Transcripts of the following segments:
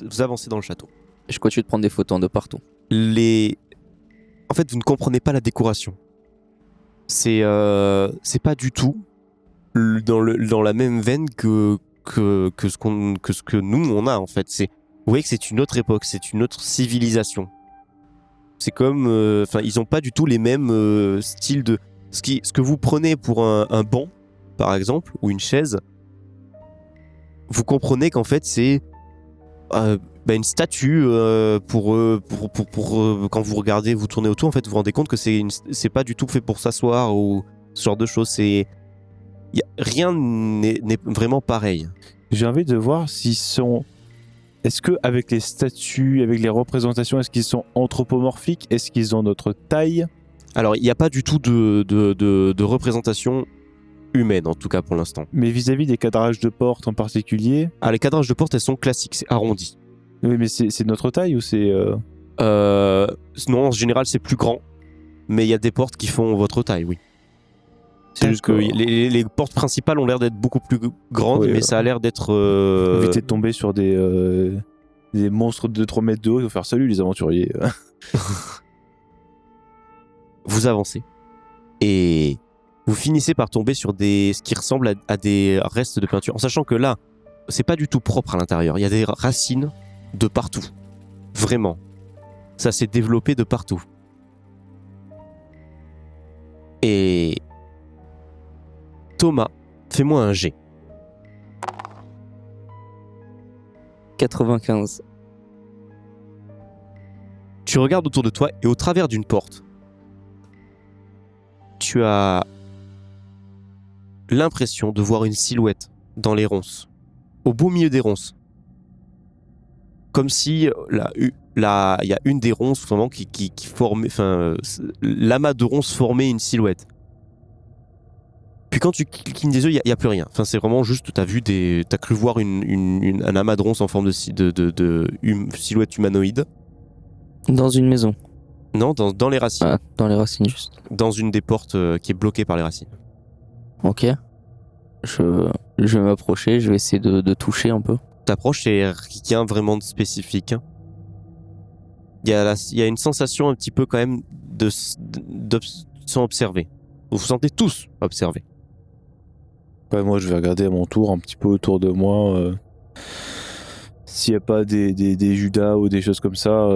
vous avancez dans le château. Je continue de prendre des photos de partout. En fait, vous ne comprenez pas la décoration. C'est pas du tout dans la même veine que ce que nous on a en fait. Vous voyez que c'est une autre époque, c'est une autre civilisation. C'est comme, ils ont pas du tout les mêmes styles de ce que vous prenez pour un banc par exemple ou une chaise. Vous comprenez qu'en fait c'est une statue pour quand vous regardez, vous tournez autour, en fait vous vous rendez compte que c'est pas du tout fait pour s'asseoir ou ce genre de choses. Rien n'est vraiment pareil. J'ai envie de voir est-ce que avec les statues, avec les représentations, est-ce qu'ils sont anthropomorphiques? Est-ce qu'ils ont notre taille? Alors il n'y a pas du tout de représentation humaine en tout cas pour l'instant. Mais vis-à-vis des cadrages de porte en particulier? Les cadrages de porte elles sont classiques, c'est arrondi. Oui, mais c'est notre taille ou c'est... Non, en général c'est plus grand, mais il y a des portes qui font votre taille, oui. C'est juste que les portes principales ont l'air d'être beaucoup plus grandes, mais ça a l'air d'être... Éviter de tomber sur des monstres de 3 mètres de haut, il faut faire salut les aventuriers. Vous avancez, et vous finissez par tomber sur ce qui ressemble à des restes de peinture, en sachant que là, c'est pas du tout propre à l'intérieur, il y a des racines de partout. Vraiment. Ça s'est développé de partout. Et... Thomas, fais-moi un jet. 95. Tu regardes autour de toi et au travers d'une porte, tu as l'impression de voir une silhouette dans les ronces, au beau milieu des ronces. Comme si il y a une des ronces vraiment qui formait, l'amas de ronces formait une silhouette. Puis quand tu clignes des yeux, il y a plus rien. Enfin, c'est vraiment juste, t'as cru voir un amas de ronces en forme de silhouette humanoïde. Dans une maison. Non, dans les racines. Ah, dans les racines juste. Dans une des portes qui est bloquée par les racines. Ok. Je vais m'approcher, je vais essayer de toucher un peu. T'approches et rien vraiment de spécifique. Il y a une sensation un petit peu quand même de sont observés. Vous vous sentez tous observés. Ouais, moi je vais regarder à mon tour un petit peu autour de moi s'il n'y a pas des Judas ou des choses comme ça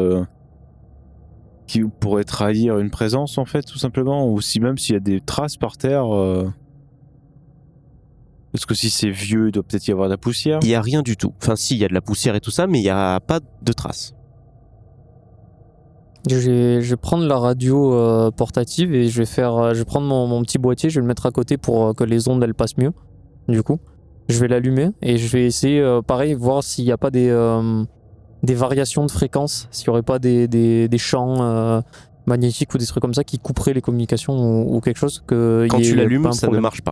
qui pourraient trahir une présence en fait tout simplement, ou si même s'il y a des traces par terre parce que si c'est vieux il doit peut-être y avoir de la poussière. Il n'y a rien du tout. Enfin si, il y a de la poussière et tout ça, mais il n'y a pas de traces. Je vais prendre la radio portative et je vais prendre mon petit boîtier, je vais le mettre à côté pour que les ondes elles passent mieux. Du coup, je vais l'allumer et je vais essayer, pareil, voir s'il n'y a pas des variations de fréquence, s'il n'y aurait pas des champs magnétiques ou des trucs comme ça qui couperaient les communications ou quelque chose. Quand tu l'allumes, ça ne marche pas.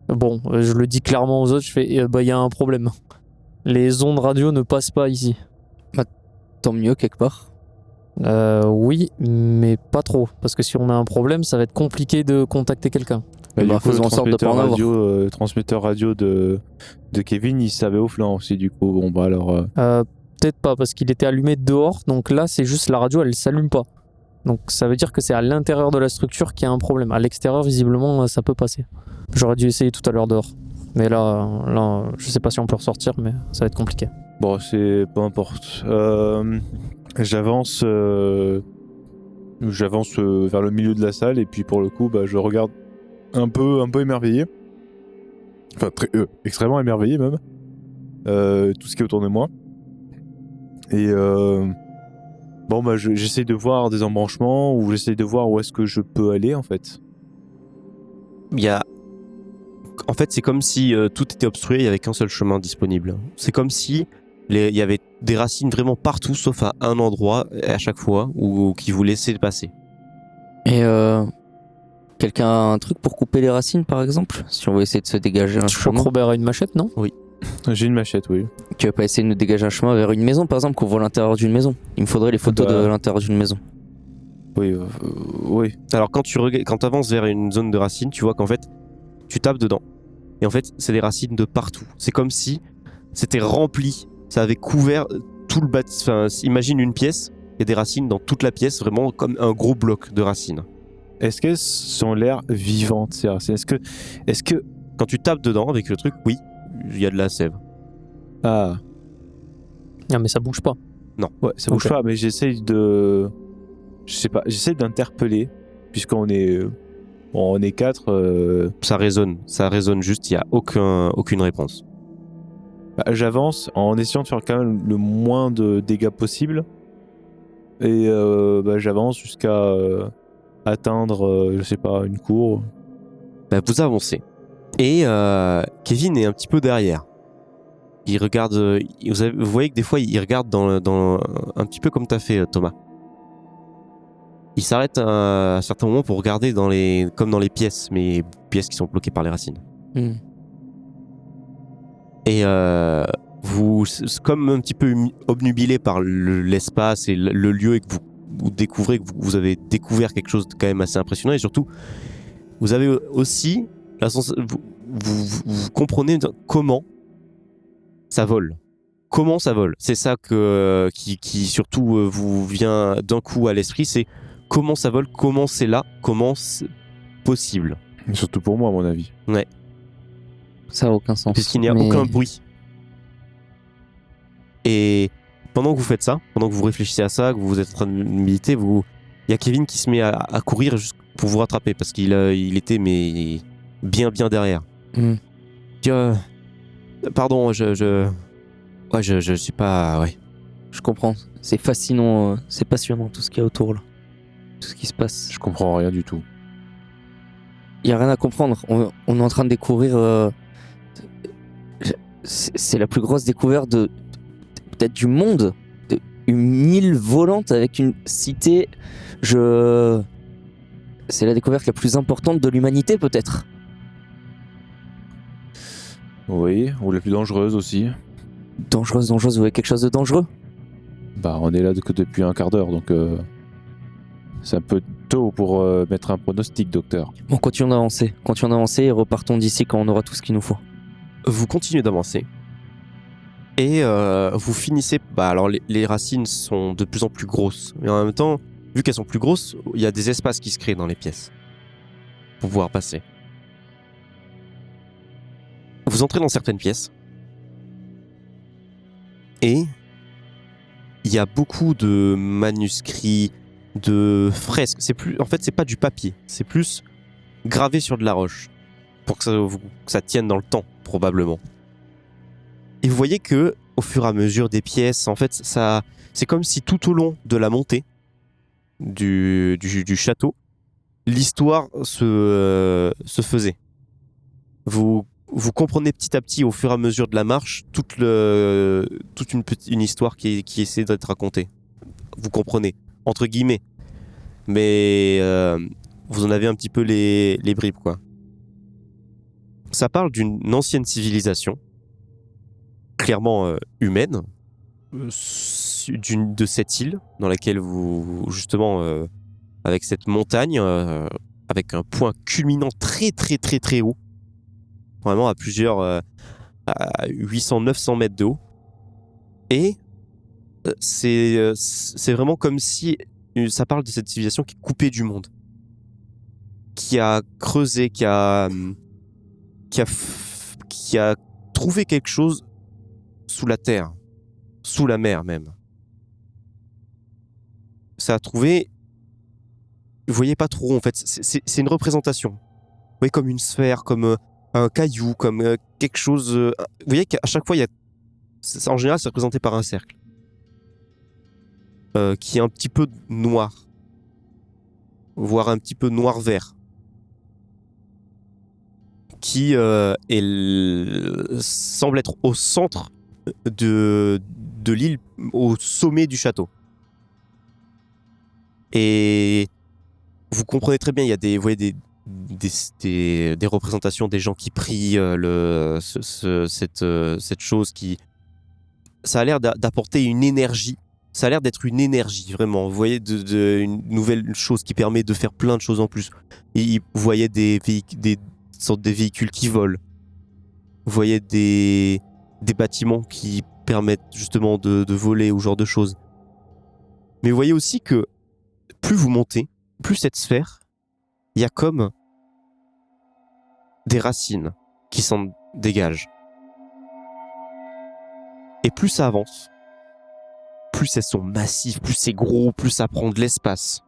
Bon, je le dis clairement aux autres, je fais, il y a un problème. Les ondes radio ne passent pas ici. Tant mieux quelque part. Oui, mais pas trop. Parce que si on a un problème, ça va être compliqué de contacter quelqu'un. Faisons en sorte de pas en avoir. Le transmetteur radio de Kevin, il savait au flanc aussi du coup. Bon bah alors... Peut-être pas, parce qu'il était allumé dehors. Donc là, c'est juste la radio, elle s'allume pas. Donc ça veut dire que c'est à l'intérieur de la structure qu'il y a un problème. À l'extérieur, visiblement, ça peut passer. J'aurais dû essayer tout à l'heure dehors. Mais là, je sais pas si on peut ressortir, mais ça va être compliqué. Bon, c'est... peu importe. J'avance vers le milieu de la salle et puis pour le coup je regarde un peu émerveillé, enfin extrêmement émerveillé même, tout ce qui est autour de moi et j'essaie de voir des embranchements ou j'essaie de voir où est-ce que je peux aller en fait. En fait c'est comme si tout était obstrué, il n'y avait qu'un seul chemin disponible. C'est comme si il y avait des racines vraiment partout, sauf à un endroit à chaque fois qui vous laissait passer. Et quelqu'un a un truc pour couper les racines, par exemple? Si on veut essayer de se dégager un chemin. Je crois que Robert a une machette, non? Oui. J'ai une machette, oui. Tu veux pas essayer de nous dégager un chemin vers une maison, par exemple, qu'on voit l'intérieur d'une maison? Il me faudrait les photos de l'intérieur d'une maison. Oui, oui. Alors quand tu avances vers une zone de racines, tu vois qu'en fait, tu tapes dedans. Et en fait, c'est des racines de partout. C'est comme si c'était rempli ça avait couvert tout le bâtiment. Enfin, imagine une pièce, il y a des racines dans toute la pièce, vraiment comme un gros bloc de racines. Est-ce qu'elles sont l'air vivantes ces racines? Est-ce que... Quand tu tapes dedans avec le truc, oui, il y a de la sève. Ah, Ah, mais ça bouge pas. ouais, ça bouge Ok. pas, mais j'essaye de... Je sais pas, j'essaie d'interpeller, puisqu'on est 4. Ça résonne juste, il n'y a aucune réponse. J'avance en essayant de faire quand même le moins de dégâts possible. Et j'avance jusqu'à atteindre, je sais pas, une cour. Vous avancez. Et Kevin est un petit peu derrière. Il regarde. Vous voyez que des fois, il regarde dans un petit peu comme tu as fait, Thomas. Il s'arrête à un certain moment pour regarder comme dans les pièces, mais pièces qui sont bloquées par les racines. Hmm. Et vous, c'est comme un petit peu obnubilé par l'espace et le lieu, et que vous découvrez que vous avez découvert quelque chose de quand même assez impressionnant. Et surtout, vous avez aussi la sensation, vous comprenez comment ça vole. Comment ça vole. C'est ça qui surtout vous vient d'un coup à l'esprit, c'est comment ça vole, comment c'est là, comment c'est possible. Surtout pour moi, à mon avis. Ça a aucun sens. Puisqu'il n'y a Mais- aucun bruit. Et pendant que vous faites ça, pendant que vous réfléchissez à ça, que vous êtes en train de méditer, il y a Kevin qui se met à courir juste pour vous rattraper parce il était mais bien derrière. Hmm. Il dit, pardon, ouais, je suis pas, ouais. Je comprends. C'est fascinant, c'est passionnant tout ce qu'il y a autour là. Tout ce qui se passe. Je comprends rien du tout. Il y a rien à comprendre. On est en train de découvrir. C'est la plus grosse découverte peut-être du monde. Une île volante avec une cité. C'est la découverte la plus importante de l'humanité peut-être. Oui, ou la plus dangereuse aussi. Dangereuse. Vous voyez quelque chose de dangereux? On est là que depuis un quart d'heure, donc c'est un peu tôt pour mettre un pronostic, docteur. Bon, continuons d'avancer et repartons d'ici quand on aura tout ce qu'il nous faut. Vous continuez d'avancer et vous finissez. Alors les racines sont de plus en plus grosses, mais en même temps, vu qu'elles sont plus grosses, il y a des espaces qui se créent dans les pièces pour pouvoir passer. Vous entrez dans certaines pièces et il y a beaucoup de manuscrits, de fresques. En fait, c'est pas du papier, c'est plus gravé sur de la roche pour que ça tienne dans le temps, probablement. Et vous voyez que, au fur et à mesure des pièces, en fait, c'est comme si tout au long de la montée du château, l'histoire se faisait. Vous comprenez petit à petit, au fur et à mesure de la marche, toute une histoire qui essaie d'être racontée. Vous comprenez, entre guillemets. Mais vous en avez un petit peu les bribes, quoi. Ça parle d'une ancienne civilisation, clairement humaine, de cette île dans laquelle vous, justement, avec cette montagne, avec un point culminant très très très très haut, vraiment à plusieurs, à 800-900 mètres de haut. Et c'est vraiment comme si ça parle de cette civilisation qui est coupée du monde, qui a creusé, qui a trouvé quelque chose sous la terre, sous la mer même. Ça a trouvé, vous voyez pas trop en fait, c'est une représentation. Vous voyez, comme une sphère, comme un caillou, comme quelque chose. Vous voyez qu'à chaque fois, en général, c'est représenté par un cercle qui est un petit peu noir, voire un petit peu noir-vert, qui semble être au centre de l'île, au sommet du château. Et vous comprenez très bien, il y a vous voyez des représentations des gens qui prient, cette chose qui... Ça a l'air d'apporter une énergie. Ça a l'air d'être une énergie, vraiment. Vous voyez, une nouvelle chose qui permet de faire plein de choses en plus. Et vous voyez des sortes de véhicules qui volent. Vous voyez des bâtiments qui permettent justement de voler ou ce genre de choses. Mais vous voyez aussi que plus vous montez, plus cette sphère, il y a comme des racines qui s'en dégagent. Et plus ça avance, plus elles sont massives, plus c'est gros, plus ça prend de l'espace.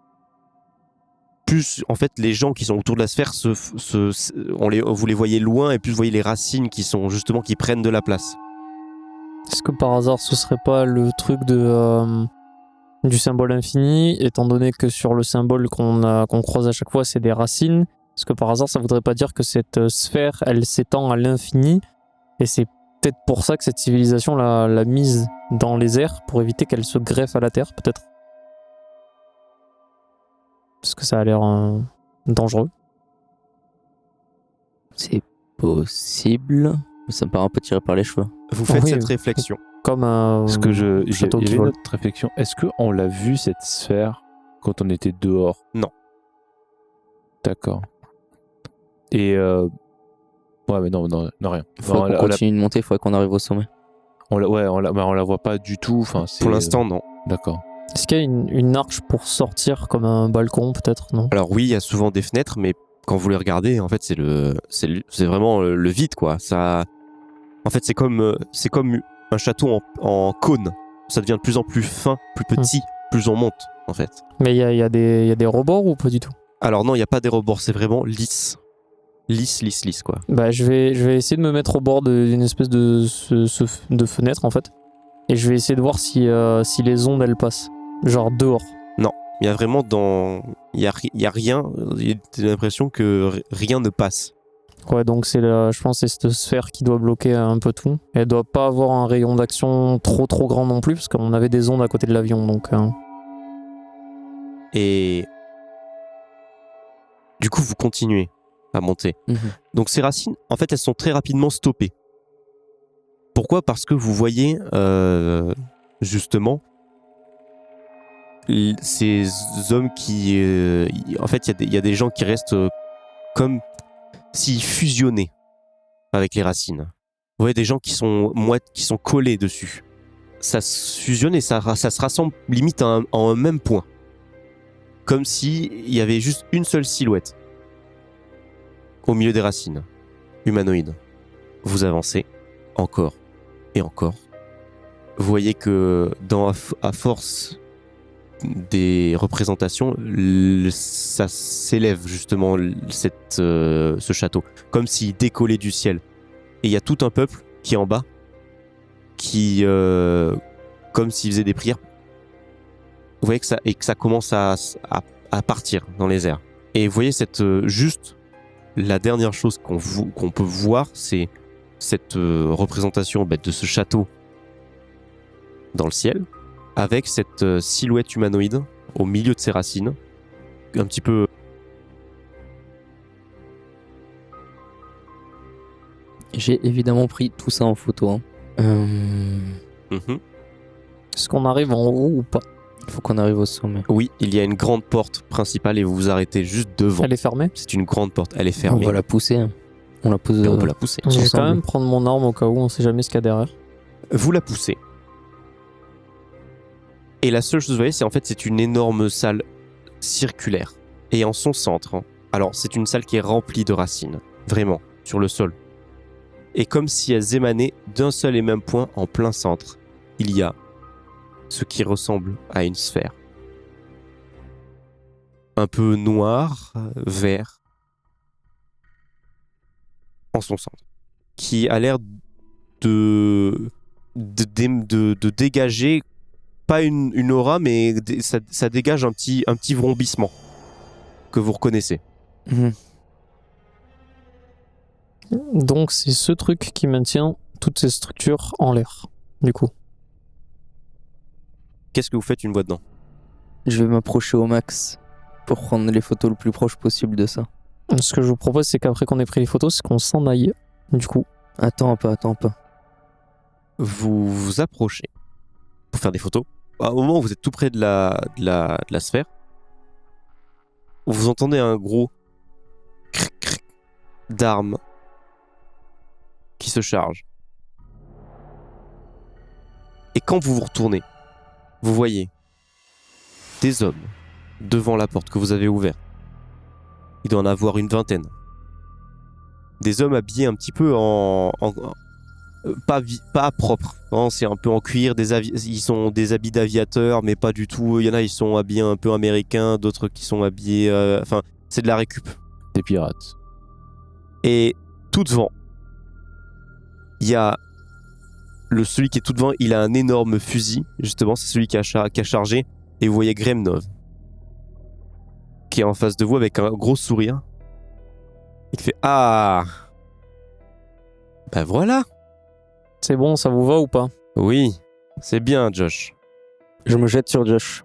Plus, en fait, les gens qui sont autour de la sphère, vous les voyez loin, et plus vous voyez les racines qui prennent de la place. Est-ce que par hasard ce serait pas le truc du symbole infini, étant donné que sur le symbole qu'on croise à chaque fois c'est des racines? Est-ce que par hasard ça voudrait pas dire que cette sphère elle s'étend à l'infini et c'est peut-être pour ça que cette civilisation l'a mise dans les airs pour éviter qu'elle se greffe à la terre peut-être? Parce que ça a l'air dangereux. C'est possible, mais ça me paraît un peu tiré par les cheveux. Vous faites Oui, cette oui. réflexion. Comme un Est-ce que château qui j'avais vole. notre réflexion. Est-ce qu'on l'a vu cette sphère quand on était dehors? Non. D'accord. Et ouais, mais non, rien. Il faudrait Non, qu'on continue de monter, il faudrait qu'on arrive au sommet. on la voit pas du tout. Enfin, Pour l'instant, non. D'accord. Est-ce qu'il y a une arche pour sortir comme un balcon peut-être? Non. Alors oui, il y a souvent des fenêtres, mais quand vous les regardez, en fait, c'est vraiment le vide, quoi. Ça, en fait, c'est comme un château en cône. Ça devient de plus en plus fin, plus petit, plus on monte, en fait. Mais il y a des rebords ou pas du tout? Alors non, il n'y a pas des rebords, c'est vraiment lisse. Lisse, quoi. Bah, je vais essayer de me mettre au bord d'une espèce de fenêtre en fait. Et je vais essayer de voir si les ondes elles passent. Genre dehors. Il y a vraiment il y a rien, j'ai l'impression que rien ne passe. Ouais, donc je pense que c'est cette sphère qui doit bloquer un peu tout. Et elle doit pas avoir un rayon d'action trop grand non plus, parce qu'on avait des ondes à côté de l'avion, donc... Et du coup, vous continuez à monter. Donc ces racines, en fait, elles sont très rapidement stoppées. Pourquoi ? Parce que vous voyez, justement, ces hommes qui... en fait, il y a des gens qui restent comme s'ils fusionnaient avec les racines. Vous voyez des gens qui sont collés dessus. Ça se fusionne et ça se rassemble limite en un même point. Comme s'il y avait juste une seule silhouette au milieu des racines, humanoïde. Vous avancez encore et encore. Vous voyez que à force des représentations, ça s'élève justement ce château, comme s'il décollait du ciel. Et il y a tout un peuple qui est en bas, qui, comme s'il faisait des prières. Vous voyez que ça commence à partir dans les airs. Et vous voyez juste la dernière chose qu'on peut voir, c'est cette représentation de ce château dans le ciel, avec cette silhouette humanoïde au milieu de ses racines, un petit peu... J'ai évidemment pris tout ça en photo. Est-ce qu'on arrive en haut ou pas? Il faut qu'on arrive au sommet. Oui, il y a une grande porte principale et vous vous arrêtez juste devant. Elle est fermée? C'est une grande porte, elle est On fermée. va la pousser. On la pousse. Et on peut la pousser. Je vais quand ensemble. même prendre mon arme au cas où, on sait jamais ce qu'il y a derrière. Vous la poussez. Et la seule chose que vous voyez, c'est une énorme salle circulaire. Et en son centre, alors c'est une salle qui est remplie de racines, vraiment, sur le sol. Et comme si elles émanaient d'un seul et même point en plein centre, il y a ce qui ressemble à une sphère. Un peu noir, vert, en son centre, qui a l'air de dégager, pas une aura, mais ça dégage un petit vrombissement que vous reconnaissez. Donc c'est ce truc qui maintient toutes ces structures en l'air, du coup. Qu'est-ce que vous faites une fois dedans ? Je vais m'approcher au max pour prendre les photos le plus proche possible de ça. Ce que je vous propose, c'est qu'après qu'on ait pris les photos, c'est qu'on s'en aille, du coup. Attends un peu. Vous vous approchez pour faire des photos. Au moment où vous êtes tout près de la sphère, vous entendez un gros cric d'armes qui se charge. Et quand vous vous retournez, vous voyez des hommes devant la porte que vous avez ouverte. Il doit en avoir une vingtaine. Des hommes habillés un petit peu pas propre, non, c'est un peu en cuir, ils sont des habits d'aviateurs, mais pas du tout. Il y en a, ils sont habillés un peu américains, d'autres qui sont habillés, c'est de la récup. Des pirates. Et tout devant, il y a celui qui est tout devant, il a un énorme fusil, justement, c'est celui qui a chargé. Et vous voyez Gremnov qui est en face de vous avec un gros sourire. Il fait ah, ben voilà. C'est bon, ça vous va ou pas? Oui, c'est bien, Josh. Je me jette sur Josh.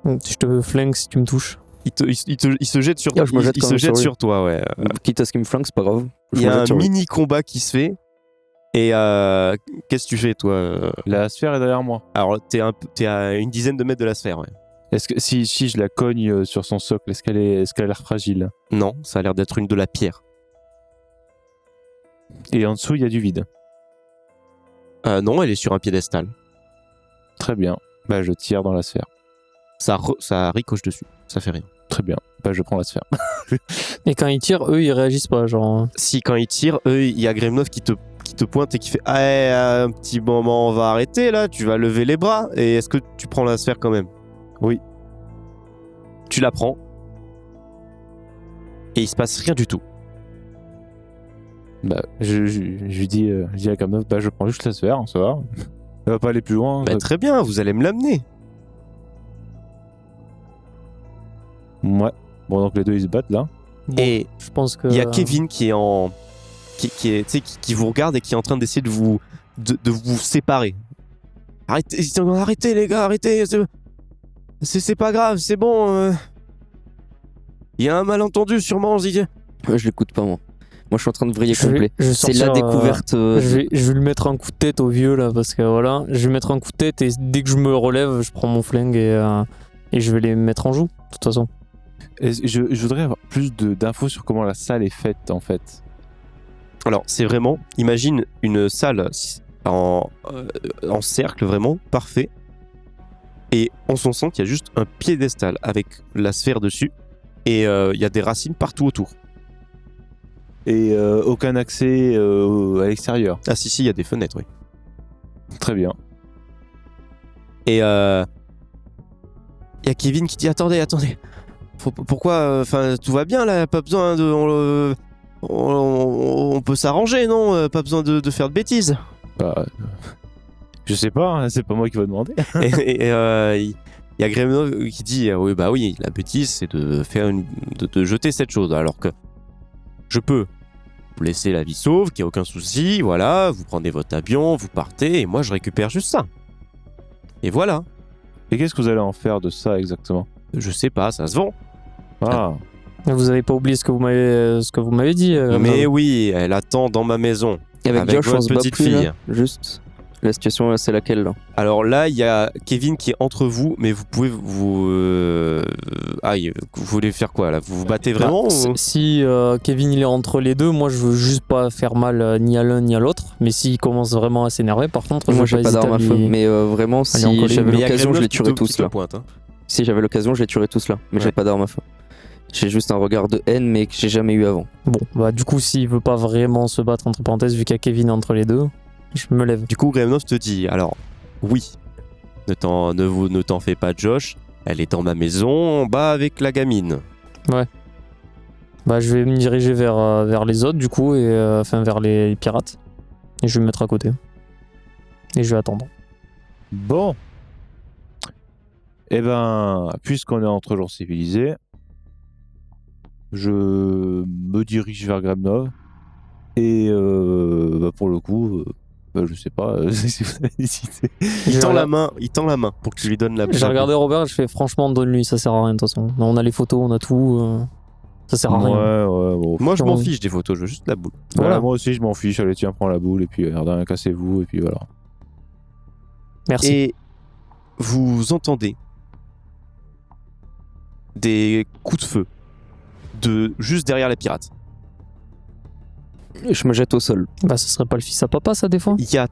Je te flingue si tu me touches. Il se jette sur Ah, je me jette il quand se même jette sur lui. sur toi, ouais. Quitte à ce qu'il me flingue, c'est pas grave. Je Il y me a jette un sur lui. mini combat qui se fait. Et qu'est-ce que tu fais, toi? La sphère est derrière moi. Alors, t'es à une dizaine de mètres de la sphère, ouais. Est-ce que si je la cogne sur son socle, est-ce qu'elle a l'air fragile? Non, ça a l'air d'être une de la pierre. Et en dessous, il y a du vide. Non, elle est sur un piédestal. Très bien. Bah, je tire dans la sphère. Ça ricoche dessus, ça fait rien. Très bien. Bah, je prends la sphère. Et quand ils tirent, eux, ils réagissent pas, genre. Si quand il tire, il y a Gremnov qui te pointe et qui fait ah, un petit moment, on va arrêter là, tu vas lever les bras. Et est-ce que tu prends la sphère quand même? Oui. Tu la prends. Et il se passe rien du tout. Bah, je lui dis à Gremnov, bah, je prends juste la sphère, ça va. Elle va pas aller plus loin. Bah, très bien, vous allez me l'amener. Ouais. Bon, donc les deux, ils se battent là. Bon, Et je pense que. il y a Kevin qui est qui vous regarde et qui est en train d'essayer de vous séparer. Arrêtez les gars, arrêtez. C'est pas grave, c'est bon. Il y a un malentendu sûrement. Je l'écoute pas, moi. Moi, je suis en train de vriller Je vais- complet. je vais C'est la sortir, découverte. Je vais lui mettre un coup de tête au vieux là, parce que voilà, je vais lui mettre un coup de tête et dès que je me relève, je prends mon flingue et je vais les mettre en joue, de toute façon. Je voudrais avoir plus d'infos sur comment la salle est faite en fait. Alors, c'est vraiment, imagine une salle en cercle, vraiment, parfait. Et en son centre, il y a juste un piédestal avec la sphère dessus. Et il y a des racines partout autour. Et aucun accès à l'extérieur. Ah si, il y a des fenêtres, oui. Très bien. Et il y a Kevin qui dit attendez. Pourquoi tout va bien là, pas besoin de... On peut s'arranger, non? Pas besoin de faire de bêtises. Bah, je sais pas, hein, c'est pas moi qui va demander. Et il y a Gremnov qui dit oui, bah oui, la bêtise c'est de faire de jeter cette chose. Alors que je peux vous laisser la vie sauve, qu'il n'y a aucun souci, voilà, vous prenez votre avion, vous partez, et moi je récupère juste ça. Et voilà. Et qu'est-ce que vous allez en faire de ça exactement? Je sais pas, ça se vend. Ah, Vous avez pas oublié ce que vous m'avez dit. Mais oui, elle attend dans ma maison. Avec avec Josh, on votre se bat petite plus, fille. là. Juste. La situation, là, c'est laquelle, là? Alors là, il y a Kevin qui est entre vous, mais vous pouvez vous voulez faire quoi là? Vous vous battez vraiment ou... Si Kevin il est entre les deux, moi je veux juste pas faire mal ni à l'un ni à l'autre. Mais s'il commence vraiment à s'énerver, par contre, Moi, je j'ai vais pas hésiter d'arme à feu. lui- Mais vraiment, en si coller. j'avais Mais il y a l'occasion, je Gremlins les qui tuerais te tous, là. pointe, hein. Si j'avais l'occasion, je les tuerais tous, là. Mais Ouais. j'ai pas d'arme à feu. J'ai juste un regard de haine, mais que j'ai jamais eu avant. Bon, bah du coup, s'il veut pas vraiment se battre entre parenthèses, vu qu'il y a Kevin entre les deux, je me lève. Du coup, Gremnov te dit alors oui, ne t'en fais pas, Josh. Elle est dans ma maison, en bas avec la gamine. Bah je vais me diriger vers les autres du coup, et vers les pirates. Et je vais me mettre à côté. Et je vais attendre. bon. Eh ben, puisqu'on est entre gens civilisés, je me dirige vers Gremnov. Et bah, pour le coup, je sais pas si vous avez hésité. Il tend la main pour que tu lui donnes la. J'ai regardé Robert, je fais franchement donne-lui, ça sert à rien de toute façon. On a les photos, on a tout, ça sert à rien. Ouais, bon. Moi, je m'en Ouais. fiche des photos, je veux juste la boule. Voilà, moi aussi, je m'en fiche. Allez, tiens, prends la boule, et puis rien, cassez-vous, et puis voilà. Merci. Et vous entendez des coups de feu juste derrière les pirates. Je me jette au sol. Bah ce serait pas le fils à papa ça des fois? Il y a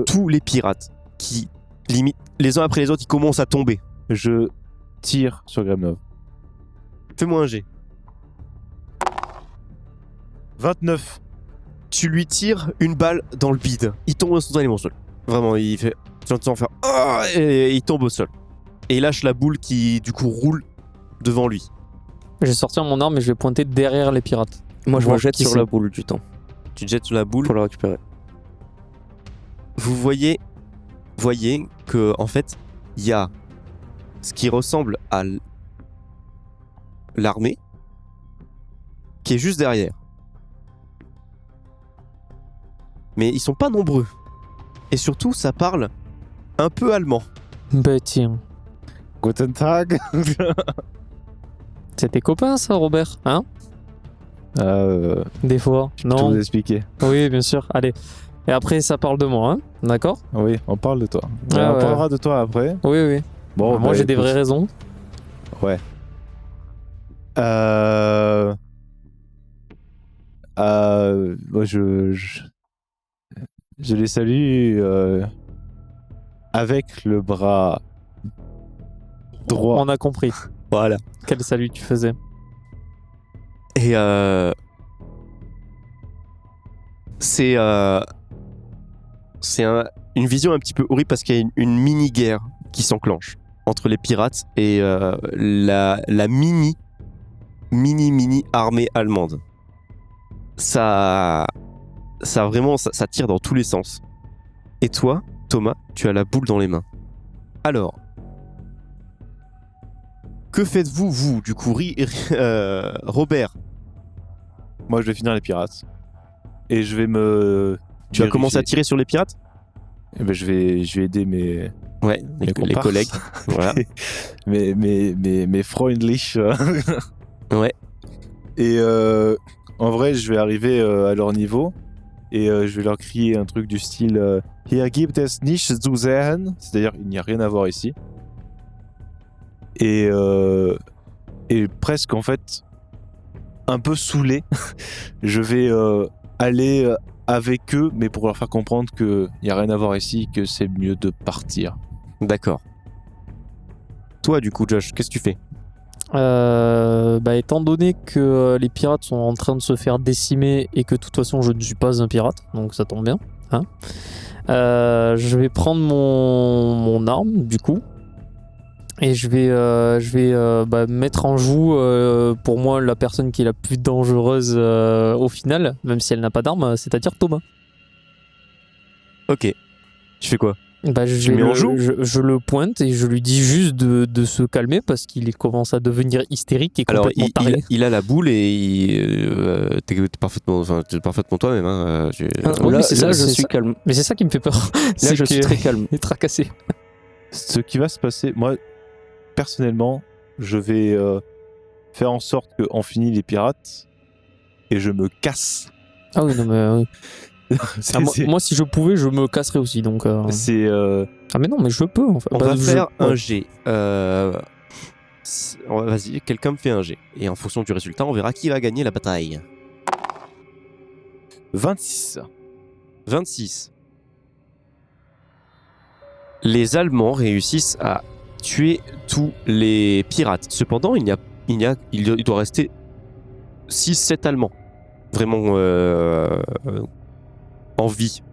tous les pirates qui, limite, les uns après les autres, ils commencent à tomber. Je tire sur Gremnov. Fais-moi un jet. 29. Tu lui tires une balle dans le bide. Il tombe instantanément au sol. Vraiment, il fait... Tu entends faire... Ah et il tombe au sol. Et il lâche la boule qui, du coup, roule devant lui. Je vais sortir mon arme et je vais pointer derrière les pirates. Moi, je me Voir jette qui sur c'est. la boule du temps Tu te jettes sur la boule. pour la récupérer. Vous voyez que, en fait, il y a ce qui ressemble à l'armée qui est juste derrière. Mais ils sont pas nombreux. Et surtout, ça parle un peu allemand. Bah tiens. Guten Tag. C'est tes copains ça, Robert? Hein? Des fois. Je vais vous Non. expliquer. Oui, bien sûr. Allez. Et après, ça parle de moi, hein? D'accord? Oui, on parle de toi. Ah On ouais. parlera de toi après. Oui, oui. Bon, Moi, bah, j'ai des écoute. vraies raisons. Ouais. Moi, je les salue avec le bras droit. On a compris. Voilà. Quel salut tu faisais. Et c'est une vision un petit peu horrible parce qu'il y a une mini-guerre qui s'enclenche entre les pirates et la mini armée allemande. Ça vraiment, ça tire dans tous les sens. Et toi, Thomas, tu as la boule dans les mains. Alors, que faites-vous, vous, du coup, Robert? Moi, je vais finir les pirates. Et je vais me. Tu vas commencer à tirer sur les pirates? Eh ben, je vais aider mes Ouais, les comparses. collègues. Voilà. mes freundlich. Ouais. Et en vrai, je vais arriver à leur niveau et je vais leur crier un truc du style Hier gibt es nichts zu sehen, c'est-à-dire il n'y a rien à voir ici. Et presque en fait un peu saoulé, je vais aller avec eux, mais pour leur faire comprendre qu'il n'y a rien à voir ici, que c'est mieux de partir. D'accord. Toi, du coup, Josh, qu'est-ce que tu fais? Étant donné que les pirates sont en train de se faire décimer et que de toute façon je ne suis pas un pirate, donc ça tombe bien, hein, je vais prendre mon arme du coup et je vais mettre en joue pour moi la personne qui est la plus dangereuse au final, même si elle n'a pas d'arme, c'est-à-dire Thomas. Ok. Tu fais quoi? Je mets en joue je le pointe et je lui dis juste de se calmer parce qu'il commence à devenir hystérique et Alors, complètement taré. il a la boule et t'es parfaitement toi-même. Hein, Oui, là, mais c'est ça, je c'est suis ça. calme. Mais c'est ça qui me fait peur. Là, je suis très calme. Il est tracassé. Ce qui va se passer, moi, personnellement, je vais faire en sorte qu'on finisse les pirates et je me casse. Ah oui, non, mais oui. Moi, si je pouvais, je me casserais aussi. Donc, c'est Ah, mais non, mais je peux en fait. On va faire un ouais. jet. Vas-y, quelqu'un me fait un jet. Et en fonction du résultat, on verra qui va gagner la bataille. 26. 26. Les Allemands réussissent à tuer tous les pirates. Cependant, il doit rester 6-7 Allemands. Vraiment en vie.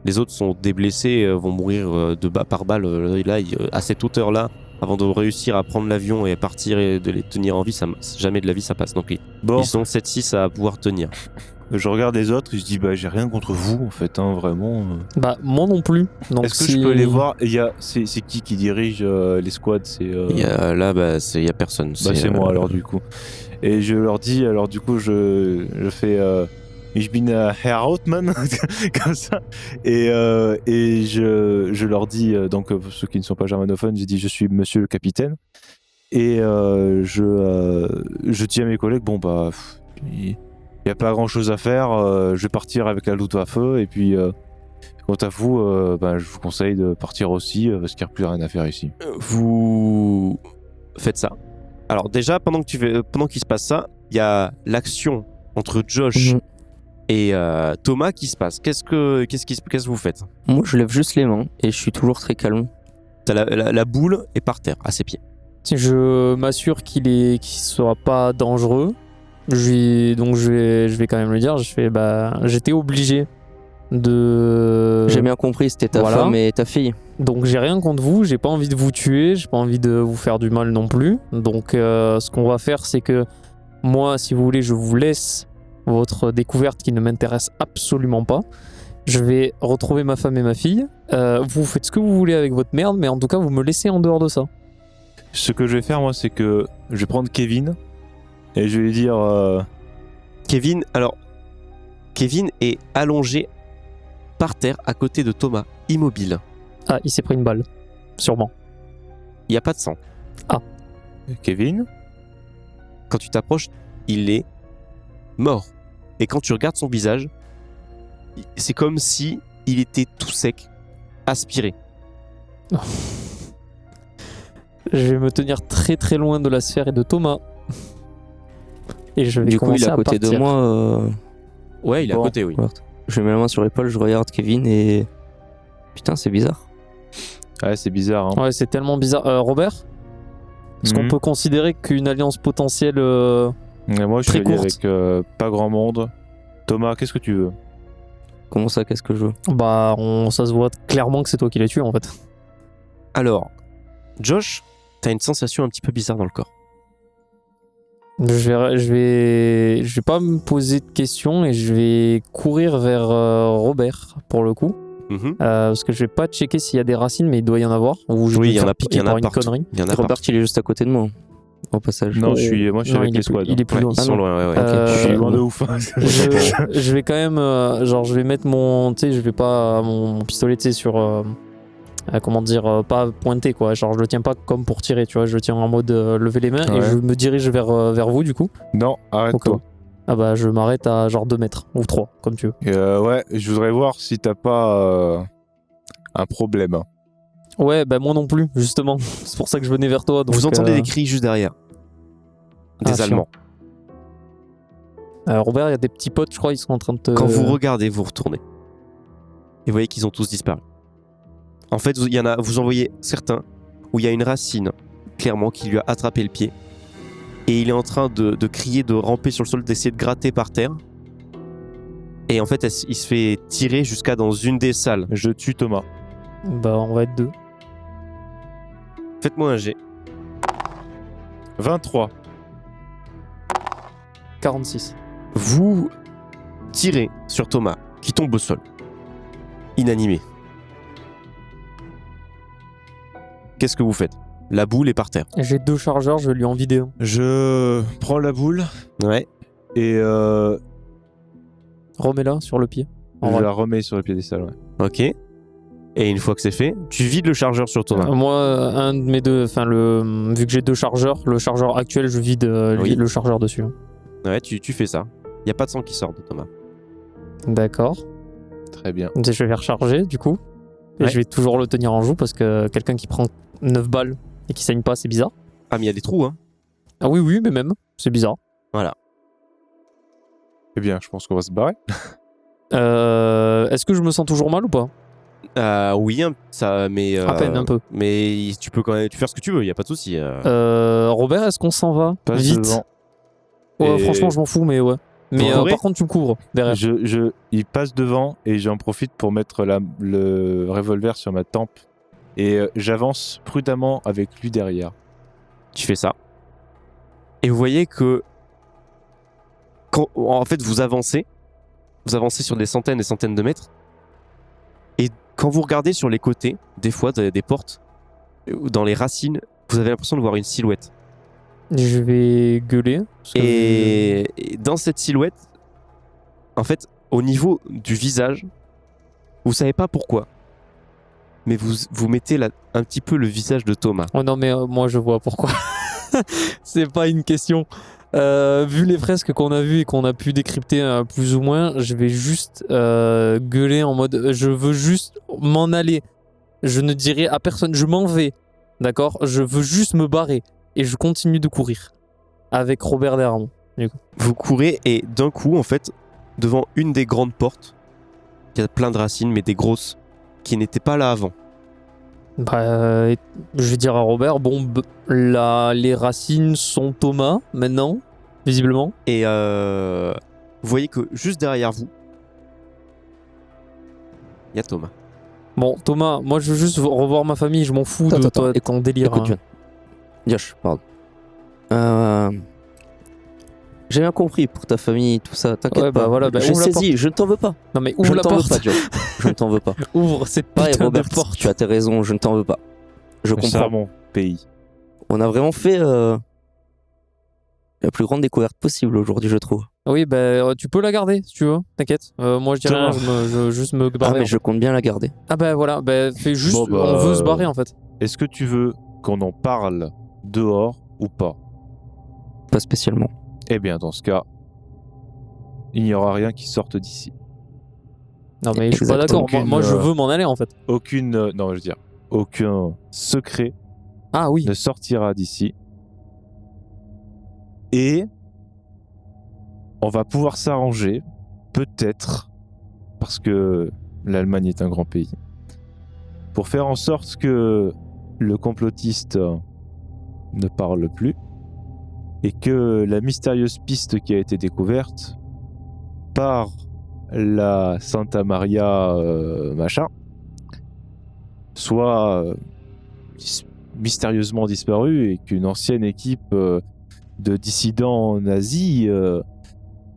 Les autres sont des blessés, vont mourir par balle. Là, à cette hauteur-là, avant de réussir à prendre l'avion et partir et de les tenir en vie, jamais de la vie ça passe. Donc Bon, ils sont 7-6 à pouvoir tenir. je regarde les autres et je dis j'ai rien contre vous en fait, hein, vraiment. Bah, moi non plus. Donc, Est-ce que je peux les voir? C'est qui dirige les squads? C'est Il y a personne. c'est moi alors du coup. Et je leur dis, alors du coup je fais Ich bin Herr Hautmann comme ça et je leur dis donc pour ceux qui ne sont pas germanophones, j'ai dit je suis monsieur le capitaine et je dis à mes collègues il n'y a pas grand chose à faire, je vais partir avec la Luftwaffe et puis quant à vous je vous conseille de partir aussi parce qu'il n'y a plus rien à faire ici. Vous faites ça. Alors déjà, pendant qu'il se passe ça, il y a l'action entre Josh Et Thomas, qu'est-ce qui se passe? Qu'est-ce que vous faites? Moi, je lève juste les mains et je suis toujours très calme. T'as la boule est par terre, à ses pieds. Je m'assure qu'il soit pas dangereux. Donc je vais quand même lui dire, j'étais obligé de... J'ai bien compris, c'était ta Voilà. femme et ta fille. Donc j'ai rien contre vous, j'ai pas envie de vous tuer, j'ai pas envie de vous faire du mal non plus. Donc ce qu'on va faire, c'est que moi, si vous voulez, je vous laisse votre découverte qui ne m'intéresse absolument pas. Je vais retrouver ma femme et ma fille. Vous faites ce que vous voulez avec votre merde, mais en tout cas, vous me laissez en dehors de ça. Ce que je vais faire, moi, c'est que je vais prendre Kevin et je vais lui dire Kevin est allongé par terre à côté de Thomas, immobile. Ah, il s'est pris une balle. Sûrement. Il n'y a pas de sang. Kevin, Quand tu t'approches, il est mort. Et quand tu regardes son visage, c'est comme si il était tout sec, aspiré. Je vais me tenir très très loin de la sphère et de Thomas. Et je vais Du coup, il commencer est à côté de partir. moi. Ouais, il est Bon. à côté, oui. Je mets la main sur l'épaule, je regarde Kevin et... Putain, c'est bizarre. ouais, c'est bizarre. Hein. Ouais, c'est tellement bizarre. Robert, est-ce qu'on Mhm. peut considérer qu'une alliance potentielle... Et moi, je Très suis allé courte. avec pas grand monde. Thomas, qu'est-ce que tu veux? Comment ça, qu'est-ce que je veux? ça se voit clairement que c'est toi qui l'as tué en fait. Alors, Josh, t'as une sensation un petit peu bizarre dans le corps. Je vais pas me poser de questions et je vais courir vers Robert pour le coup. Parce que je vais pas checker s'il y a des racines, mais il doit y en avoir. Ou je Oui, vais il y me en faire a- piquer il y en a par une partout. connerie. Il y en a Robert, partout. il est juste à côté de moi. Au passage. Non, moi, je suis Non, avec il les est plus- squads. il est plus Ouais, loin. ils sont loin, ouais. Je suis loin de Euh, ouf. hein. je vais quand même je vais mettre mon, tu sais, je vais pas mon pistolet, tu sais, sur comment dire, pas pointé quoi, genre je le tiens pas comme pour tirer, tu vois, je le tiens en mode lever les mains et Ouais. je me dirige vers vous du coup. Non, arrête-toi. Ok. Ah bah je m'arrête à genre 2 mètres ou 3 comme tu veux. Et ouais, je voudrais voir si t'as pas un problème. Ouais, bah moi non plus justement, c'est pour ça que je venais vers toi. Donc, Vous entendez des cris juste derrière. Des Ah, Allemands. Robert, il y a des petits potes, je crois, ils sont en train de te... Quand vous regardez, vous retournez. Et vous voyez qu'ils ont tous disparu. En fait, vous en voyez certains où il y a une racine, clairement, qui lui a attrapé le pied. Et il est en train de crier, de ramper sur le sol, d'essayer de gratter par terre. Et en fait, il se fait tirer jusqu'à dans une des salles. Je tue Thomas. Bah on va être 2. Faites-moi un jet. 23. 46. Vous tirez sur Thomas, qui tombe au sol. Inanimé. Qu'est-ce que vous faites? La boule est par terre. J'ai 2 chargeurs, je vais lui en vider un. Je prends la boule Ouais. et Remets-la sur le pied. En je vrai. la remets sur le piédestal. Ouais. Ok. Et une fois que c'est fait, tu vides le chargeur sur Thomas. Moi, un de mes deux, enfin vu que j'ai 2 chargeurs, le chargeur actuel, je vide Oui. le chargeur dessus. Ouais, tu fais ça. Il n'y a pas de sang qui sort de Thomas. D'accord. Très bien. Je vais faire charger du coup. Et Ouais. je vais toujours le tenir en joue parce que quelqu'un qui prend 9 balles et qui saigne pas, c'est bizarre. Ah, mais il y a des trous, hein. Ah oui, mais même, c'est bizarre. Eh bien, je pense qu'on va se barrer. Est-ce que je me sens toujours mal ou pas? Oui, ça, mais. À peine, un peu. Mais tu peux quand même faire ce que tu veux, il n'y a pas de souci. Robert, est-ce qu'on s'en va Passe vite? devant. Ouais, Et- franchement, je m'en fous, mais ouais. Mais Vous courez par contre, tu me couvres derrière. Il passe devant et j'en profite pour mettre le revolver sur ma tempe. Et j'avance prudemment avec lui derrière. Tu fais ça. Et vous voyez que. En fait, vous avancez sur des centaines et centaines de mètres. Et quand vous regardez sur les côtés, des fois, des portes, dans les racines, vous avez l'impression de voir une silhouette. Je vais gueuler. parce que Et dans cette silhouette, en fait, au niveau du visage, vous savez pas pourquoi, mais vous mettez un petit peu le visage de Thomas. Oh non, mais moi je vois pourquoi. C'est pas une question. Vu les fresques qu'on a vues et qu'on a pu décrypter plus ou moins, je vais juste gueuler en mode je veux juste m'en aller. Je ne dirai à personne, je m'en vais. D'accord? Je veux juste me barrer. Et je continue de courir. Avec Robert derrière moi. Vous courez et d'un coup, en fait, devant une des grandes portes. Il y a plein de racines, mais des grosses, qui n'étaient pas là avant. Bah, je vais dire à Robert, bon, les racines sont Thomas maintenant, visiblement. Et vous voyez que juste derrière vous, il y a Thomas. Bon, Thomas, moi je veux juste revoir ma famille, je m'en fous de Attends, ton délire. Écoute, hein. Josh, pardon. J'ai bien compris pour ta famille, tout ça, t'inquiète Ouais, pas. bah voilà, bah, je ouvre la saisis, je ne t'en veux pas. Non mais Je ouvre ne la t'en veux porte. pas, Josh. Je ne t'en veux pas. Ouvre cette Pareil, putain Robert, de porte. tu as tes raisons, je ne t'en veux pas. Je C'est comprends. mon pays. On a vraiment fait la plus grande découverte possible aujourd'hui, je trouve. Oui, bah tu peux la garder si tu veux, t'inquiète. Moi je dirais rien, je veux juste me Ah, barrer. mais je compte bien la garder. Ah bah voilà, bah fais juste, Bon, bah, on veut se barrer en fait. Est-ce que tu veux qu'on en parle dehors ou pas? Pas spécialement. Eh bien, dans ce cas, il n'y aura rien qui sorte d'ici. Non mais je suis pas Exactement. d'accord, moi je veux m'en aller en fait. Non, je veux dire, aucun secret Ah oui, ne sortira d'ici. Et on va pouvoir s'arranger, peut-être, parce que l'Allemagne est un grand pays, pour faire en sorte que le complotiste ne parle plus et que la mystérieuse piste qui a été découverte par la Santa Maria machin soit mystérieusement disparue et qu'une ancienne équipe de dissidents nazis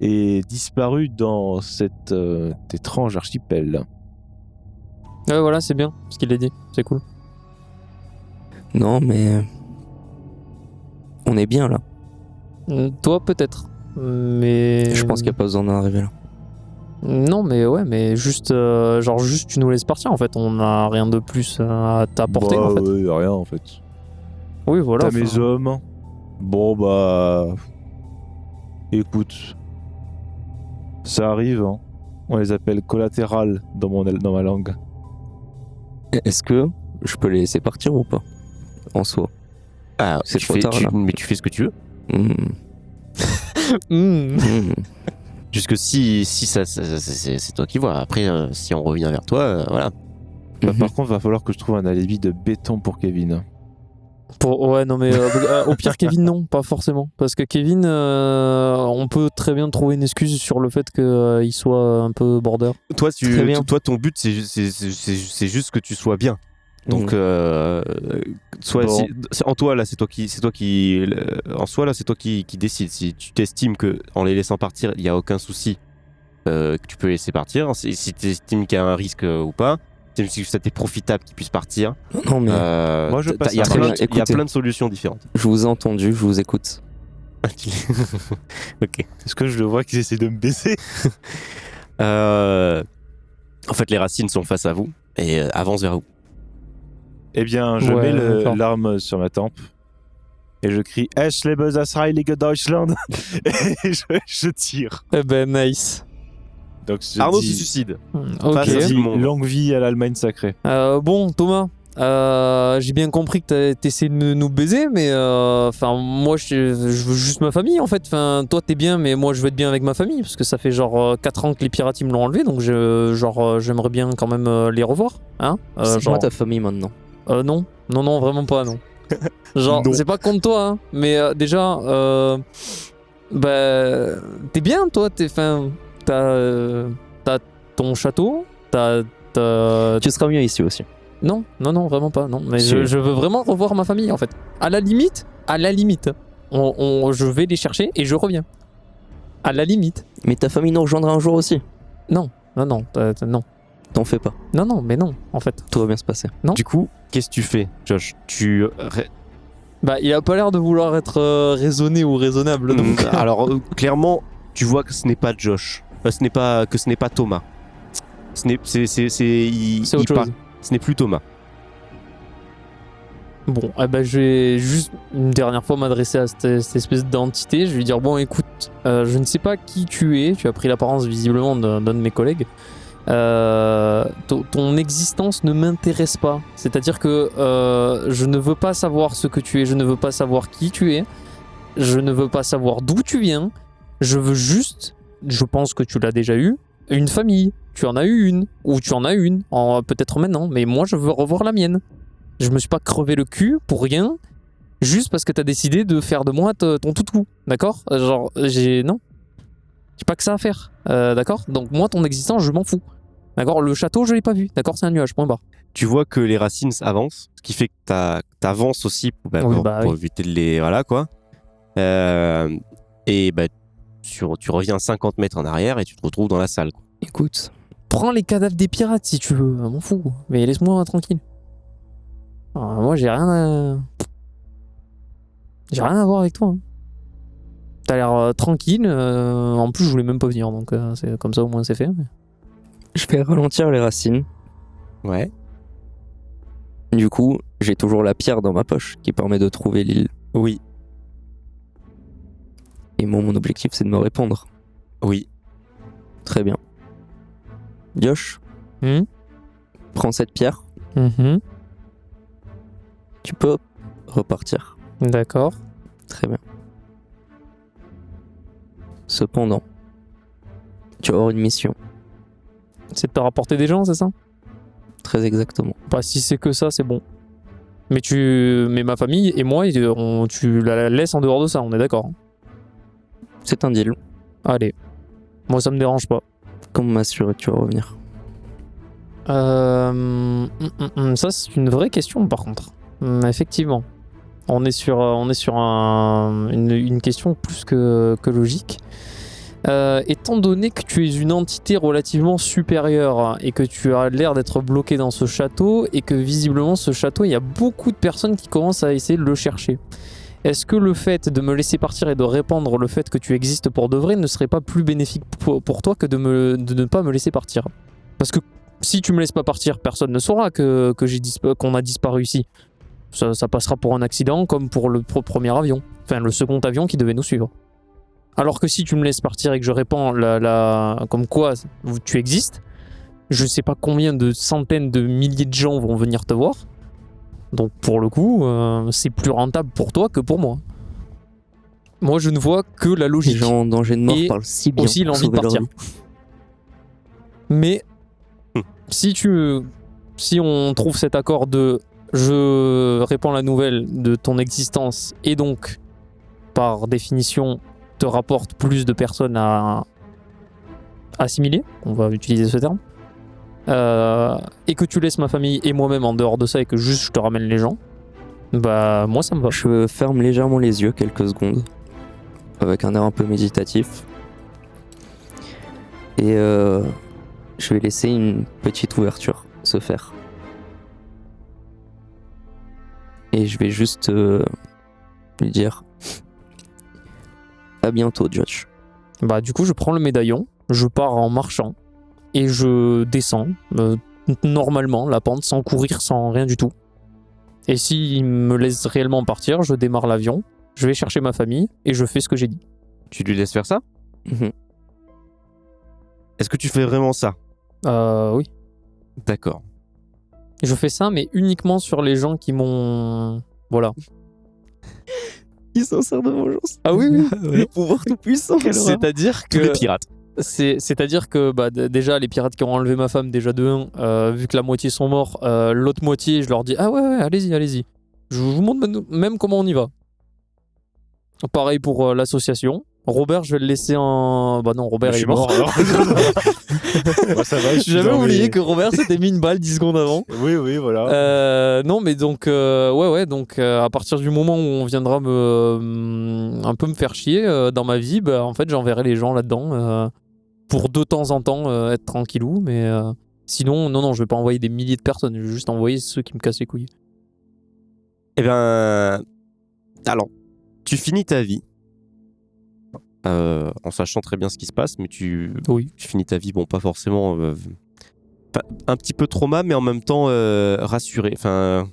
est disparue dans cet étrange archipel. ouais voilà, c'est bien ce qu'il a dit, c'est cool. Non, mais on est bien là. Toi peut-être, mais... Je pense qu'il n'y a pas besoin d'en arriver là. Non mais ouais, mais juste, genre juste tu nous laisses partir en fait, on n'a rien de plus à t'apporter en fait. Ouais, rien en fait. Oui voilà. T'as mes hommes. Bon bah... Écoute. Ça arrive, hein. On les appelle collatérales dans ma langue. Est-ce que je peux les laisser partir ou pas? En soi. Ah, C'est trop tard, là. mais tu fais ce que tu veux. Jusque si ça, c'est toi qui vois. Après, si on revient vers toi, voilà. Bah, par contre, va falloir que je trouve un alibi de béton pour Kevin. Ouais non mais au pire Kevin non, pas forcément. Parce que Kevin, on peut très bien trouver une excuse sur le fait qu'il soit un peu border. Toi, Très bien. toi, ton but, c'est juste que tu sois bien. Donc, Bon. en toi là, en soi là, c'est toi qui décide. Si tu t'estimes que en les laissant partir, il y a aucun souci, que tu peux les laisser partir. Si tu estimes qu'il y a un risque ou pas, si ça t'est profitable qu'ils puissent partir. Non, mais Moi, je passe il y a Très bien, il y a écoutez. plein de solutions différentes. je vous ai entendu, je vous écoute. Ok. Est-ce que je le vois qu'ils essaient de me baisser? En fait, les racines sont face à vous et avancent vers vous. Eh bien, je Ouais, mets d'accord. l'arme sur ma tempe et je crie Es lebe das Heilige Deutschland et je tire. Eh ben nice. Donc, je Arnaud se dis, suicide. Ok. Face je à dis tout le monde. longue vie à l'Allemagne sacrée. Bon Thomas, j'ai bien compris que t'essaies de nous baiser, mais enfin moi je veux juste ma famille en fait. Enfin toi t'es bien, mais moi je veux être bien avec ma famille parce que ça fait genre 4 ans que les pirates ils me l'ont enlevé, donc j'aimerais bien quand même les revoir. Hein C'est genre, moi ta famille maintenant. non, vraiment pas non. Genre Non. c'est pas contre toi, hein, mais déjà bah t'es bien toi, t'as ton château, t'as Tu seras mieux ici aussi. non, vraiment pas. Non, mais Si. je veux vraiment revoir ma famille en fait. À la limite, je vais les chercher et je reviens. À la limite. Mais ta famille nous rejoindra un jour aussi. Non. T'en fais pas. Non, mais non, en fait. Tout va bien se passer. Non. Du coup, qu'est-ce que tu fais, Josh? Bah, il a pas l'air de vouloir être raisonné ou raisonnable. Donc, Alors, clairement, tu vois que ce n'est pas Josh. Ce n'est pas Thomas. C'est autre chose. Ce n'est plus Thomas. Bon, bah, je vais juste une dernière fois m'adresser à cette espèce d'entité. Je vais lui dire bon, écoute, je ne sais pas qui tu es. Tu as pris l'apparence visiblement d'un de mes collègues. Ton existence ne m'intéresse pas. C'est-à-dire que je ne veux pas savoir ce que tu es. Je ne veux pas savoir qui tu es. Je ne veux pas savoir d'où tu viens. Je veux juste je pense que tu l'as déjà eu, une famille. Tu en as eu une, ou tu en as une, peut-être maintenant, mais moi je veux revoir la mienne. Je me suis pas crevé le cul pour rien, juste parce que t'as décidé de faire de moi ton toutou, d'accord? Genre, non. J'ai pas que ça à faire, d'accord? Donc moi, ton existence, je m'en fous. D'accord? Le château, je l'ai pas vu, d'accord? C'est un nuage, point barre. Tu vois que les racines avancent, ce qui fait que t'avances aussi pour éviter de les... Voilà, quoi. Et tu reviens 50 mètres en arrière et tu te retrouves dans la salle, quoi. Écoute, Prends les cadavres des pirates si tu veux, m'en fous. Mais laisse-moi tranquille. Alors, moi, j'ai rien à... J'ai rien à voir avec toi. Hein. T'as l'air tranquille. En plus, je voulais même pas venir, donc c'est comme ça, au moins, c'est fait. Mais... je vais ralentir les racines. Ouais. Du coup, j'ai toujours la pierre dans ma poche qui permet de trouver l'île. Oui. Et mon objectif, c'est de me répandre. Oui. Très bien. Josh, prends cette pierre. Tu peux repartir. D'accord. Très bien. Cependant, tu vas avoir une mission. C'est de te rapporter des gens, c'est ça? Très exactement. Bah, si c'est que ça, c'est bon. Mais ma famille et moi, tu la laisses en dehors de ça, on est d'accord. Hein. C'est un deal. Allez. Moi, ça me dérange pas. Comment m'assurer que tu vas revenir? Ça, c'est une vraie question, par contre. Effectivement. On est sur une question plus que logique. Étant donné que tu es une entité relativement supérieure et que tu as l'air d'être bloqué dans ce château et que visiblement ce château, il y a beaucoup de personnes qui commencent à essayer de le chercher. Est-ce que le fait de me laisser partir et de répandre le fait que tu existes pour de vrai ne serait pas plus bénéfique pour toi que de ne pas me laisser partir? Parce que si tu me laisses pas partir, personne ne saura qu'on a disparu ici. Ça passera pour un accident comme pour le premier avion. Enfin, le second avion qui devait nous suivre. Alors que si tu me laisses partir et que je répands comme quoi tu existes, je sais pas combien de centaines de milliers de gens vont venir te voir. Donc pour le coup, c'est plus rentable pour toi que pour moi. Moi, je ne vois que la logique. Les gens en danger de mort Et parlent si bien. aussi l'envie de partir. Mais si on trouve cet accord de je répands la nouvelle de ton existence et donc par définition te rapporte plus de personnes à assimiler, on va utiliser ce terme, et que tu laisses ma famille et moi-même en dehors de ça et que juste je te ramène les gens, bah moi ça me va. Je ferme légèrement les yeux quelques secondes avec un air un peu méditatif et je vais laisser une petite ouverture se faire et je vais juste lui dire à bientôt Josh. Bah du coup je prends le médaillon, je pars en marchant et je descends normalement la pente sans courir, sans rien du tout. Et s'il me laisse réellement partir, je démarre l'avion, je vais chercher ma famille et je fais ce que j'ai dit. Tu lui laisses faire ça? Est-ce que tu fais vraiment ça? Oui. D'accord. Je fais ça mais uniquement sur les gens qui m'ont... Voilà. Il s'en sert de vengeance. Ah oui, oui. Le pouvoir tout puissant. C'est-à-dire que... Tous les pirates. C'est-à-dire que déjà les pirates qui ont enlevé ma femme, déjà de 1, vu que la moitié sont morts, l'autre moitié je leur dis ah ouais allez-y. Je vous montre même comment on y va. Pareil pour l'association. Robert je vais le laisser en... Bah non Robert il est mort. alors. Moi, ça va, je suis J'avais dans oublié mes- que Robert s'était mis une balle 10 secondes avant. Oui, voilà. Non mais donc donc à partir du moment où on viendra un peu me faire chier dans ma vie, bah en fait j'enverrai les gens là-dedans pour de temps en temps être tranquillou, mais sinon non je vais pas envoyer des milliers de personnes, je vais juste envoyer ceux qui me cassent les couilles. Eh bien, alors, tu finis ta vie en sachant très bien ce qui se passe, mais tu finis ta vie, bon, pas forcément, un petit peu trauma, mais en même temps rassuré. Enfin,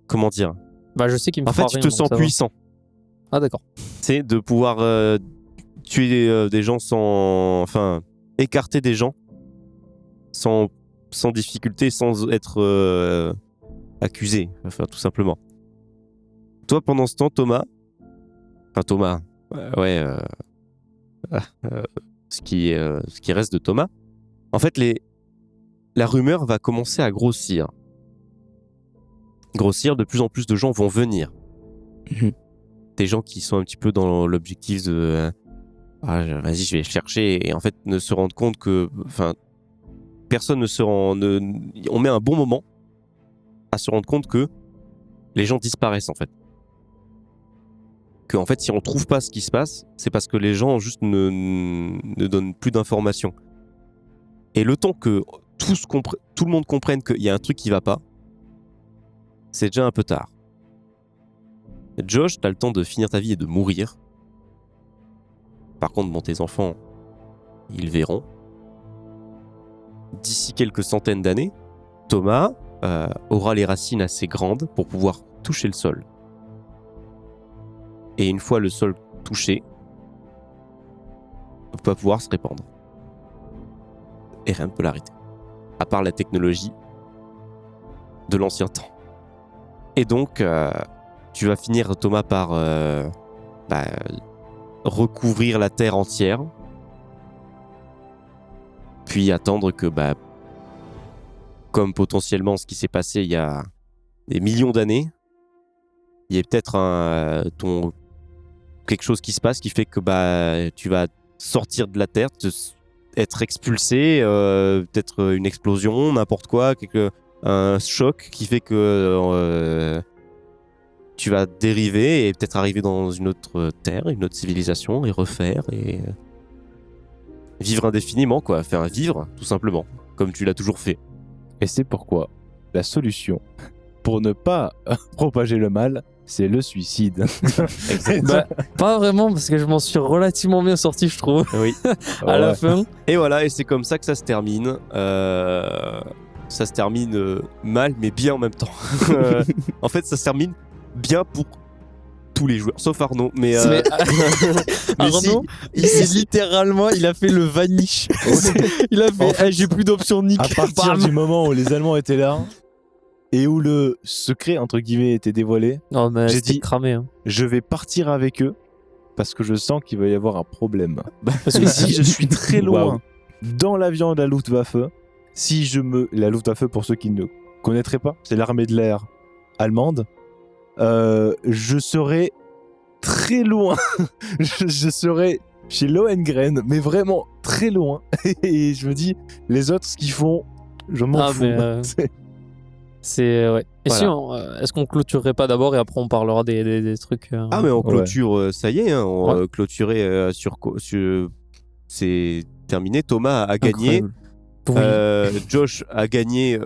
comment dire? Bah je sais qu'il me En fera fait, tu rien, te donc sens ça va. puissant. Ah d'accord. C'est de pouvoir tuer des gens sans... Enfin, écarter des gens sans difficulté, sans être accusé, enfin, tout simplement. Toi, pendant ce temps, Thomas... Enfin, Thomas... ce qui reste de Thomas, en fait, la rumeur va commencer à grossir. De plus en plus de gens vont venir. Des gens qui sont un petit peu dans l'objectif de vas-y, je vais chercher, et en fait ne se rendent compte que personne ne se rend. On met un bon moment à se rendre compte que les gens disparaissent en fait. Que en fait, si on trouve pas ce qui se passe, c'est parce que les gens juste ne donnent plus d'informations. Et le temps que tout le monde comprenne qu'il y a un truc qui va pas, c'est déjà un peu tard. Josh, t'as le temps de finir ta vie et de mourir. Par contre, tes enfants, ils verront. D'ici quelques centaines d'années, Thomas aura les racines assez grandes pour pouvoir toucher le sol. Et une fois le sol touché, il va pouvoir se répandre. Et rien ne peut l'arrêter. À part la technologie de l'ancien temps. Et donc, tu vas finir, Thomas, par recouvrir la Terre entière. Puis attendre que, comme potentiellement ce qui s'est passé il y a des millions d'années, il y ait peut-être quelque chose qui se passe qui fait que tu vas sortir de la Terre, être expulsé, peut-être une explosion, n'importe quoi, un choc qui fait que tu vas dériver et peut-être arriver dans une autre terre, une autre civilisation et refaire et vivre indéfiniment, quoi. Faire vivre, tout simplement, comme tu l'as toujours fait. Et c'est pourquoi la solution pour ne pas propager le mal, c'est le suicide. Pas vraiment, parce que je m'en suis relativement bien sorti, je trouve. Oui. À la fin. Et voilà, et c'est comme ça que ça se termine. Ça se termine mal, mais bien en même temps. En fait, ça se termine bien pour tous les joueurs, sauf Arnaud. Mais Arnaud, littéralement, il a fait le vanish. Il a fait, en fait, j'ai plus d'options nick. À partir du moment où les Allemands étaient là et où le secret entre guillemets était dévoilé, Non, mais j'ai c'était dit cramé. Hein. je vais partir avec eux parce que je sens qu'il va y avoir un problème. Parce Et si je suis très loin Waouh. Dans l'avion de la Luftwaffe, la Luftwaffe, pour ceux qui ne connaîtraient pas, c'est l'armée de l'air allemande, je serai très loin. je serai chez Lohengrin, mais vraiment très loin. Et je me dis, les autres, ce qu'ils font, je m'en fous. C'est ouais. Et Voilà. si est-ce qu'on clôturerait pas d'abord et après on parlera des trucs Ah, mais on clôture, ça y est, hein, on clôturait sur c'est terminé. Thomas a gagné. Josh a gagné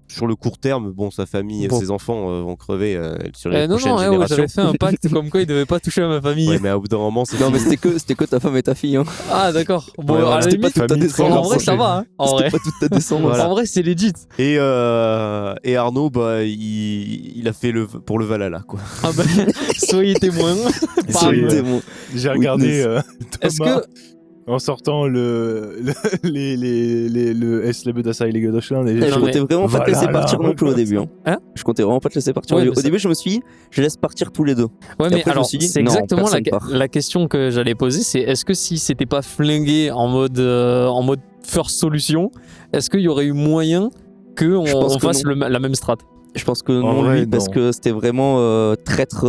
sur le court terme. Bon, sa famille, ses enfants vont crever sur les prochaines générations. J'avais fait un pacte comme quoi il devait pas toucher à ma famille. Ouais, mais au bout d'un moment, c'est Non, mais c'était que ta femme et ta fille. Hein. Ah, d'accord. Bon, Ouais, à la c'était pas limite, toute ta famille, descendance. en vrai, ça va. Hein. En vrai, C'était pas toute ta descendance. Voilà. en vrai, c'est legit. Et Arnaud, il a fait pour le Valhalla, quoi. Ah bah, soyez témoins. Soyez- Bon. J'ai regardé Est-ce Thomas que en sortant le S-Lebedassai les Deutschland. Je comptais vraiment pas te laisser partir non plus au début. Hein Je comptais vraiment pas te laisser partir Ouais, au début. mais Au début, je me suis dit, je laisse partir tous les deux. Ouais, Et mais après, je me alors, suis dit, c'est non, exactement personne part. la question que j'allais poser, c'est est-ce que si c'était pas flingué en mode first solution, est-ce qu'il y aurait eu moyen qu'on Je pense que fasse non. la même strat? Je pense que En non, vrai, lui, parce non. que c'était vraiment traître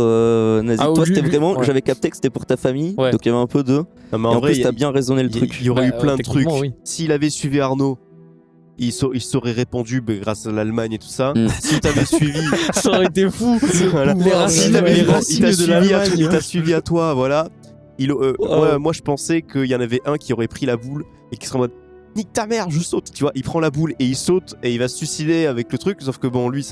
nazi. Ah, Toi, lui, c'était vraiment. ouais. J'avais capté que c'était pour ta famille, Ouais. donc il y avait un peu de. Non, mais Et en en vrai, plus, t'as bien raisonné le truc. il y aurait eu plein de trucs. techniquement, oui. S'il avait suivi Arnaud, il serait répandu grâce à l'Allemagne et tout ça. Mm. Si t'avais suivi, Ça aurait été fou. Voilà. Les racines, Il les t'a racines de suivi à- l'Allemagne. il t'a suivi à toi, voilà. Moi, je pensais qu'il y en avait un qui aurait pris la boule et qui serait en mode nique ta mère, je saute. Tu vois, il prend la boule et il saute et il va se suicider avec le truc. Sauf que bon, lui,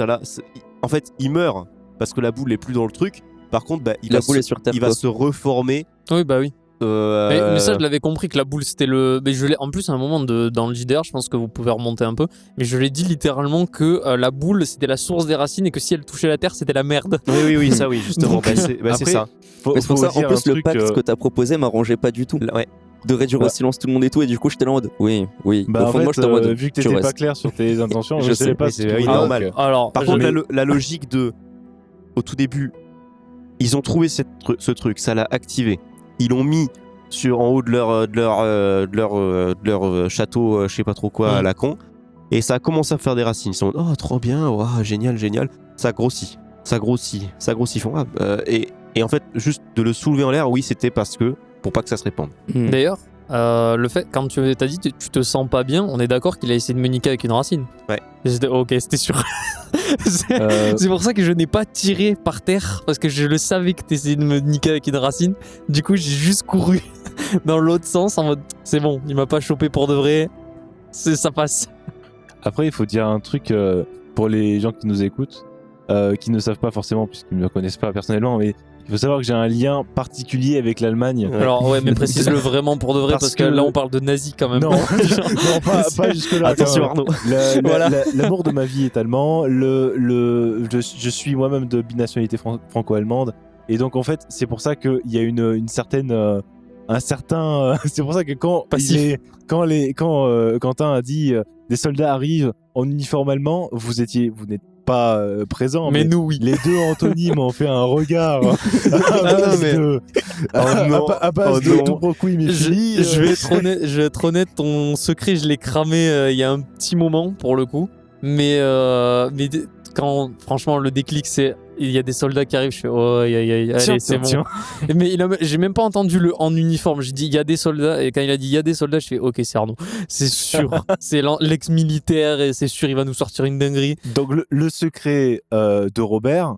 en fait, il meurt parce que la boule est plus dans le truc. Par contre, La boule est sur terre. il va quoi. se reformer. Oui, bah oui. euh, Mais ça, je l'avais compris que la boule c'était le. Mais je l'ai en plus à un moment dans le JDR, je pense que vous pouvez remonter un peu. Mais je l'ai dit littéralement que la boule c'était la source des racines et que si elle touchait la terre c'était la merde. Oui, ça, oui, justement. Donc, C'est après, ça. Mais c'est pour ça, en plus, le pacte que t'as proposé m'arrangeait pas du tout. Ouais. De réduire au silence tout le monde et tout, et du coup, j'étais là en mode. Oui. Bah, Au en fond, fait, moi, j'étais en mode. vu que tu t'étais pas restes. clair sur tes intentions, Je je sais, savais pas mais ce c'est que tu voulais normal. dire. Alors, Par je- contre, la logique au tout début, ils ont trouvé ce truc, ça l'a activé. Ils l'ont mis en haut de leur château, je sais pas trop quoi, à la con. Et ça a commencé à faire des racines. Ils sont oh trop bien, wow, génial. Ça grossit. Ils font et en fait juste de le soulever en l'air, oui c'était parce que pour pas que ça se répande. D'ailleurs, le fait, quand tu t'as dit tu te sens pas bien, on est d'accord qu'il a essayé de me niquer avec une racine. Ouais. Ok, c'était sûr. C'est pour ça que je n'ai pas tiré par terre, parce que je le savais que t'essayais de me niquer avec une racine. Du coup, j'ai juste couru dans l'autre sens en mode c'est bon, il m'a pas chopé pour de vrai. Ça passe. Après, il faut dire un truc pour les gens qui nous écoutent, qui ne savent pas forcément, puisqu'ils ne me connaissent pas personnellement, mais il faut savoir que j'ai un lien particulier avec l'Allemagne. Ouais. Alors ouais, mais précise-le vraiment pour de vrai, parce que là on parle de nazis quand même. Non, pas jusque-là. Attention Arnaud. L'amour de ma vie est allemand. Je suis moi-même de binationalité franco-allemande. Et donc en fait, c'est pour ça qu'il y a une certaine... c'est pour ça que quand Quentin a dit des soldats arrivent en uniforme allemand, vous n'êtes pas présent, mais nous oui. Les deux Anthony m'ont fait un regard à base de tout brocoui mais fini. Je vais être honnête, ton secret je l'ai cramé il y a un petit moment pour le coup, mais quand franchement le déclic c'est il y a des soldats qui arrivent, je fais oh allez c'est bon. Mais j'ai même pas entendu le en uniforme, j'ai dit il y a des soldats et quand il a dit il y a des soldats, je fais ok c'est Arnaud, c'est sûr, c'est l'ex-militaire et c'est sûr il va nous sortir une dinguerie. Donc le secret de Robert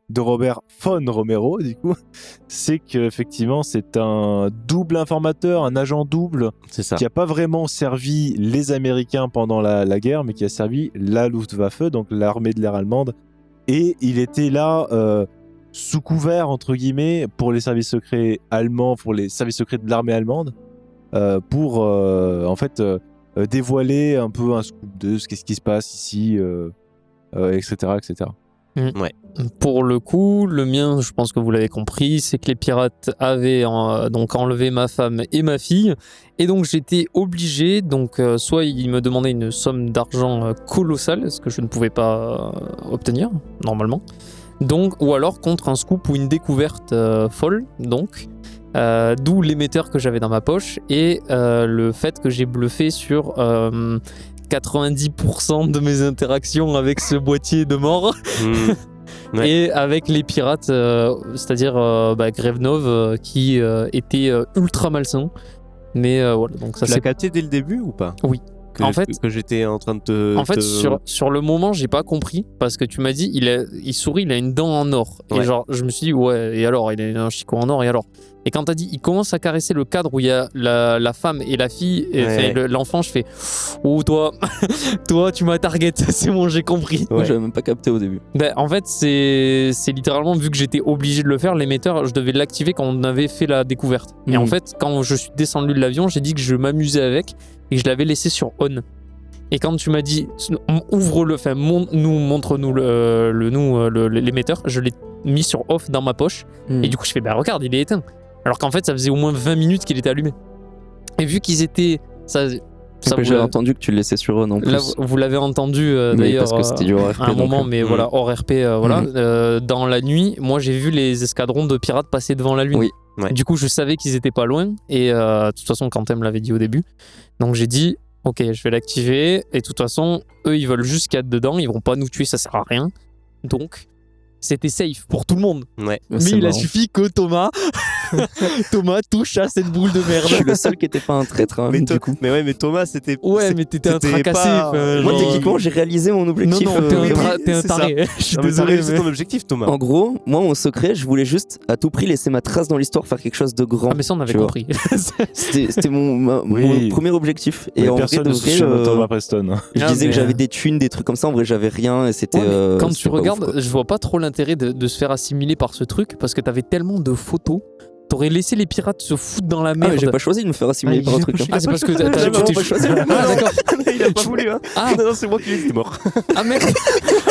von Romero du coup, c'est qu'effectivement c'est un double informateur, un agent double qui a pas vraiment servi les Américains pendant la guerre, mais qui a servi la Luftwaffe, donc l'armée de l'air allemande. Et il était là sous couvert, entre guillemets, pour les services secrets allemands, pour les services secrets de l'armée allemande, pour en fait dévoiler un peu un scoop de ce qui se passe ici, etc. etc. Ouais. Pour le coup, le mien, je pense que vous l'avez compris, c'est que les pirates avaient donc enlevé ma femme et ma fille, et donc j'étais obligé, donc soit ils me demandaient une somme d'argent colossale, ce que je ne pouvais pas obtenir normalement, donc ou alors contre un scoop ou une découverte folle, donc d'où l'émetteur que j'avais dans ma poche et le fait que j'ai bluffé sur 90% de mes interactions avec ce boîtier de mort. Ouais. Et avec les pirates, c'est-à-dire Grevenov qui était ultra malsain. Mais voilà, donc ça tu l'as capté dès le début ou pas? Oui. Que j'étais en train de te... En fait, sur le moment, j'ai pas compris parce que tu m'as dit, il sourit, il a une dent en or. Ouais. Et genre, je me suis dit, ouais, et alors, il a un chicot en or, et alors? Et quand t'as dit, il commence à caresser le cadre où il y a la femme et la fille, et l'enfant, je fais, oh, toi, tu m'as target, c'est bon, j'ai compris. Ouais, j'avais même pas capté au début. Ben, en fait, c'est littéralement, vu que j'étais obligé de le faire, l'émetteur, je devais l'activer quand on avait fait la découverte. Et en fait, quand je suis descendu de l'avion, j'ai dit que je m'amusais avec et je l'avais laissé sur on. Et quand tu m'as dit, ouvre-le, enfin, montre-nous l'émetteur, je l'ai mis sur off dans ma poche. Et du coup, je fais, bah regarde, il est éteint. Alors qu'en fait, ça faisait au moins 20 minutes qu'il était allumé. Et vu qu'ils étaient... J'avais entendu que tu le laissais sur on en plus. Là, vous l'avez entendu d'ailleurs parce que c'était du hors RP, à un moment, mais voilà, hors RP, voilà. Dans la nuit, moi j'ai vu les escadrons de pirates passer devant la Lune. Oui. Ouais. Du coup, je savais qu'ils étaient pas loin. Et de toute façon, Quentin me l'avait dit au début. Donc j'ai dit, ok, je vais l'activer. Et de toute façon, eux, ils veulent juste qu'il y ait dedans. Ils vont pas nous tuer, ça sert à rien. Donc, c'était safe pour tout le monde. Ouais. Mais il a suffi que Thomas touche à cette boule de merde. Je suis le seul qui était pas un traître, hein, du coup. Mais ouais, mais Thomas, c'était... Ouais, mais t'étais un tracassé. Moi, techniquement, j'ai réalisé mon objectif. Non, t'es un taré. Je suis désolé. C'est ton objectif, Thomas. En gros, moi, mon secret, je voulais juste, à tout prix, laisser ma trace dans l'histoire, faire quelque chose de grand. Ah, mais ça, on avait compris. C'était mon premier objectif. Et en vrai, de vrai, Thomas Preston. Je disais que j'avais des thunes, des trucs comme ça. En vrai, j'avais rien. Et c'était. Quand tu regardes, je vois pas trop l'intérêt de se faire assimiler par ce truc parce que t'avais tellement de photos. T'aurais laissé les pirates se foutre dans la merde. Ah, mais j'ai pas choisi de me faire assimiler par un truc. Ah, c'est parce que t'as pas choisi. Ah, d'accord. Il a pas voulu, hein. Ah, non, c'est moi qui l'ai dit, t'es mort. Ah, merde.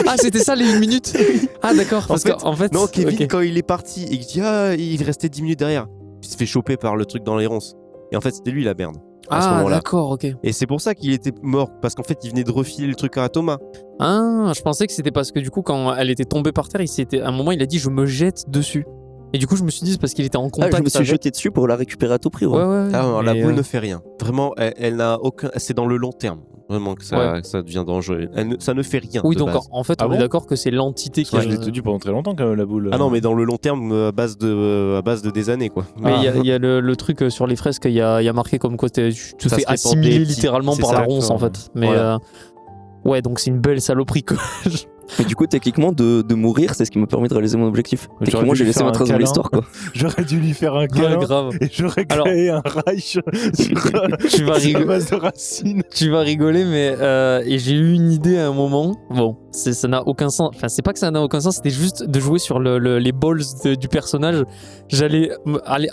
Ah, c'était ça les 1 minute. Ah, d'accord. Parce qu'en fait. Non, Kevin, quand il est parti et qu'il dit, il restait 10 minutes derrière, il se fait choper par le truc dans les ronces. Et en fait, c'était lui la merde. Ah, d'accord, ok. Et c'est pour ça qu'il était mort, parce qu'en fait, il venait de refiler le truc à Thomas. Ah, je pensais que c'était parce que du coup, quand elle était tombée par terre, à un moment, il a dit, je me jette dessus. Et du coup, je me suis dit, c'est parce qu'il était en contact je me suis avec... jeté dessus pour la récupérer à tout prix. Ouais, ouais. Ah non, la mais, boule ne fait rien. Vraiment, elle n'a aucun. C'est dans le long terme, vraiment que ça, Ouais. que ça devient dangereux. Ça ne fait rien. Oui, de donc base. en fait, Ah on est bon d'accord que c'est l'entité qui... Moi, je l'ai tenu pendant très longtemps quand même la boule. Ah non, mais dans le long terme, à base de des années, quoi. Mais il y a le truc sur les fresques, il y a marqué comme quoi tu te Ça fais se répand assimiler des petits- littéralement c'est par ça, la ronce en d'accord. fait. Mais Voilà. ouais, donc c'est une belle saloperie quoi. Mais du coup, techniquement, de mourir, c'est ce qui m'a permis de réaliser mon objectif. Mais Techniquement, j'aurais dû j'ai lui laissé faire ma un trace dans câlin. l'histoire, quoi. J'aurais dû lui faire un Ouais, câlin grave. et j'aurais Alors- créé un Reich sur Tu vas à rigoler. base de racines. Tu vas rigoler, mais et j'ai eu une idée à un moment. Bon, ça n'a aucun sens. Enfin, c'est pas que ça n'a aucun sens, c'était juste de jouer sur les balls du personnage. J'allais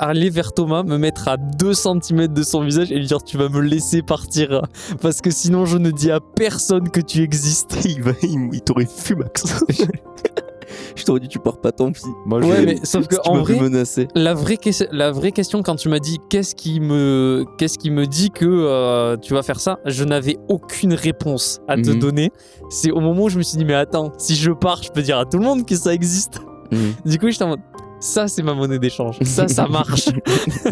aller vers Thomas, me mettre à 2 cm de son visage et lui dire tu vas me laisser partir parce que sinon je ne dis à personne que tu existes. il t'aurait fumax. Je t'aurais dit, tu pars pas, tant pis. Moi, Ouais, je- mais sauf que Tu en m'as vu vrai, menacer. la vraie question quand tu m'as dit qu'est-ce qui me dit que tu vas faire ça, je n'avais aucune réponse à te Mhm. donner. C'est au moment où je me suis dit mais attends, si je pars, je peux dire à tout le monde que ça existe. Du coup, j'étais en mode ça c'est ma monnaie d'échange. Ça marche.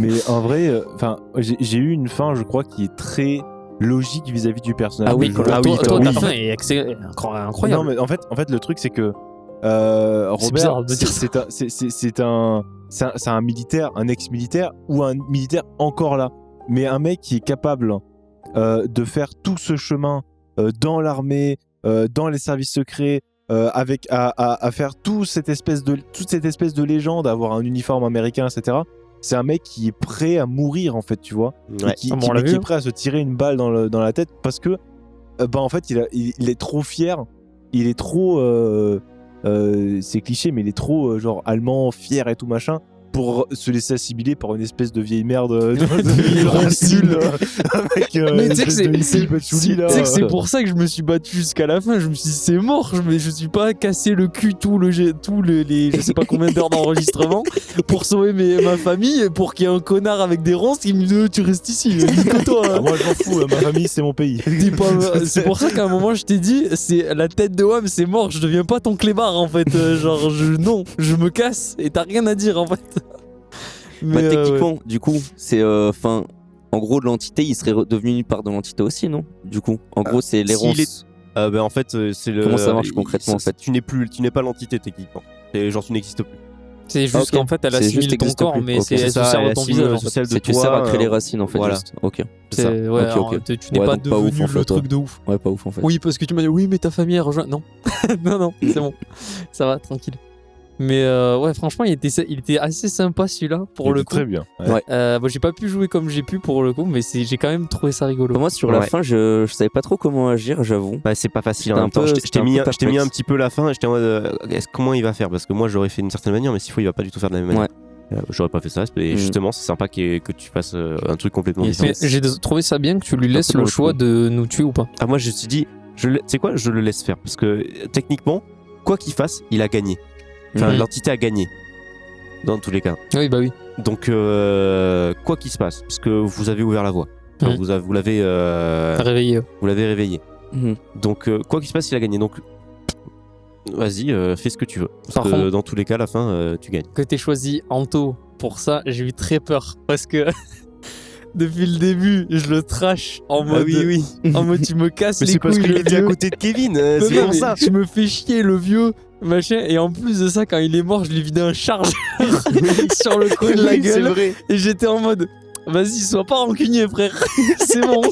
mais en vrai, enfin, j'ai eu une fin, je crois, qui est très logique vis-à-vis du personnage. Ah oui, du joueur. toi, toi, oui. ta fin est incroyable. Non, mais en fait, le truc, c'est que bizarre Robert, de dire ça. c'est un militaire, un ex-militaire ou un militaire encore là, mais un mec qui est capable de faire tout ce chemin dans l'armée, dans les services secrets, à faire toute cette espèce de légende, avoir un uniforme américain, etc. C'est un mec qui est prêt à mourir en fait, tu vois, Ouais. et qui, Ah bon, qui- on l'a mais vu, qui est hein. prêt à se tirer une balle dans la tête parce que en fait il est trop fier, il est trop c'est cliché, mais il est trop genre allemand, fier et tout machin pour se laisser assimiler par une espèce de vieille merde de racine avec Mais une tu sais que espèce de c'est- hippie patchouli, là. Tu sais que c'est pour ça que je me suis battu jusqu'à la fin. Je me suis dit c'est mort. Je suis pas cassé le cul tous les je sais pas combien d'heures d'enregistrement pour sauver ma famille, pour qu'il y ait un connard avec des ronces qui me dit tu restes ici. Nique-toi. Ah, moi je m'en fous, ma famille c'est mon pays. C'est pour ça qu'à un moment je t'ai dit c'est la tête de Wam, c'est mort. Je deviens pas ton clébard en fait. Genre non, je me casse et t'as rien à dire en fait. Bah, Mais, techniquement, du coup, c'est. Enfin, en gros, de l'entité, il serait devenu une part de l'entité aussi, non? Du coup, en gros, c'est les s'il ronces. est- Ben, en fait, c'est le. Comment ça marche concrètement, en fait Tu n'es pas l'entité techniquement. Genre tu n'existes plus. c'est juste Ok. qu'en fait elle C'est assimile juste ton existe corps, plus. mais Ok, c'est c'est elle se ça, sert de elle ton assimile visage. En ce fait. celle de C'est tu toi, sers à créer les racines, en fait. voilà. Juste. Ok. C'est ça. Ouais, Ok, alors, ok. tu n'es Ouais, pas donc pas ouf, devenu en le fait, truc ouais. de ouf. Ouais, pas ouf, en fait. Oui, parce que tu m'as dit oui, mais ta famille a rejoint. Non, non, c'est bon, ça va, tranquille. Mais ouais, franchement, il était assez sympa celui-là pour Il le était coup. très bien. Ouais. Bon, j'ai pas pu jouer comme j'ai pu pour le coup, mais j'ai quand même trouvé ça rigolo. Moi, sur la Ouais. fin, je savais pas trop comment agir, j'avoue. Bah, c'est pas facile en C'était même un temps. peu- Je t'ai c'était un mis, peu je t'ai mis perplexe. un petit peu la fin et j'étais en mode comment il va faire parce que moi j'aurais fait d'une certaine manière mais s'il faut il va pas du tout faire de la même manière. J'aurais pas fait ça et Mm. justement c'est sympa que tu fasses un truc complètement Yes. différent. Mais j'ai trouvé ça bien que tu lui Un laisses peu dans le le choix coup. de nous tuer ou pas. Ah moi je me suis dit tu sais quoi je le laisse faire parce que techniquement quoi qu'il fasse il a gagné. Enfin Mhm. l'entité a gagné dans tous les cas. Oui, bah oui. Donc quoi qu'il se passe parce que vous avez ouvert la voie. Enfin, Mm. vous l'avez Réveillé. vous l'avez réveillé. Mhm. Donc quoi qu'il se passe il a gagné donc vas-y fais ce que tu veux parce Par que contre- dans tous les cas à la fin tu gagnes. Que t'aies choisi Anto pour ça, j'ai eu très peur parce que depuis le début, je le trash en mode, oui. en mode tu me casses Mais les c'est parce couilles, qu'il le était à vieux. côté de Kevin, Non, c'est non, pour mais ça. Je me fais chier le vieux machin et en plus de ça quand il est mort je lui ai vidé un chargeur sur le coin de la Oui, c'est gueule vrai. et j'étais en mode vas-y sois pas rancunier frère c'est bon.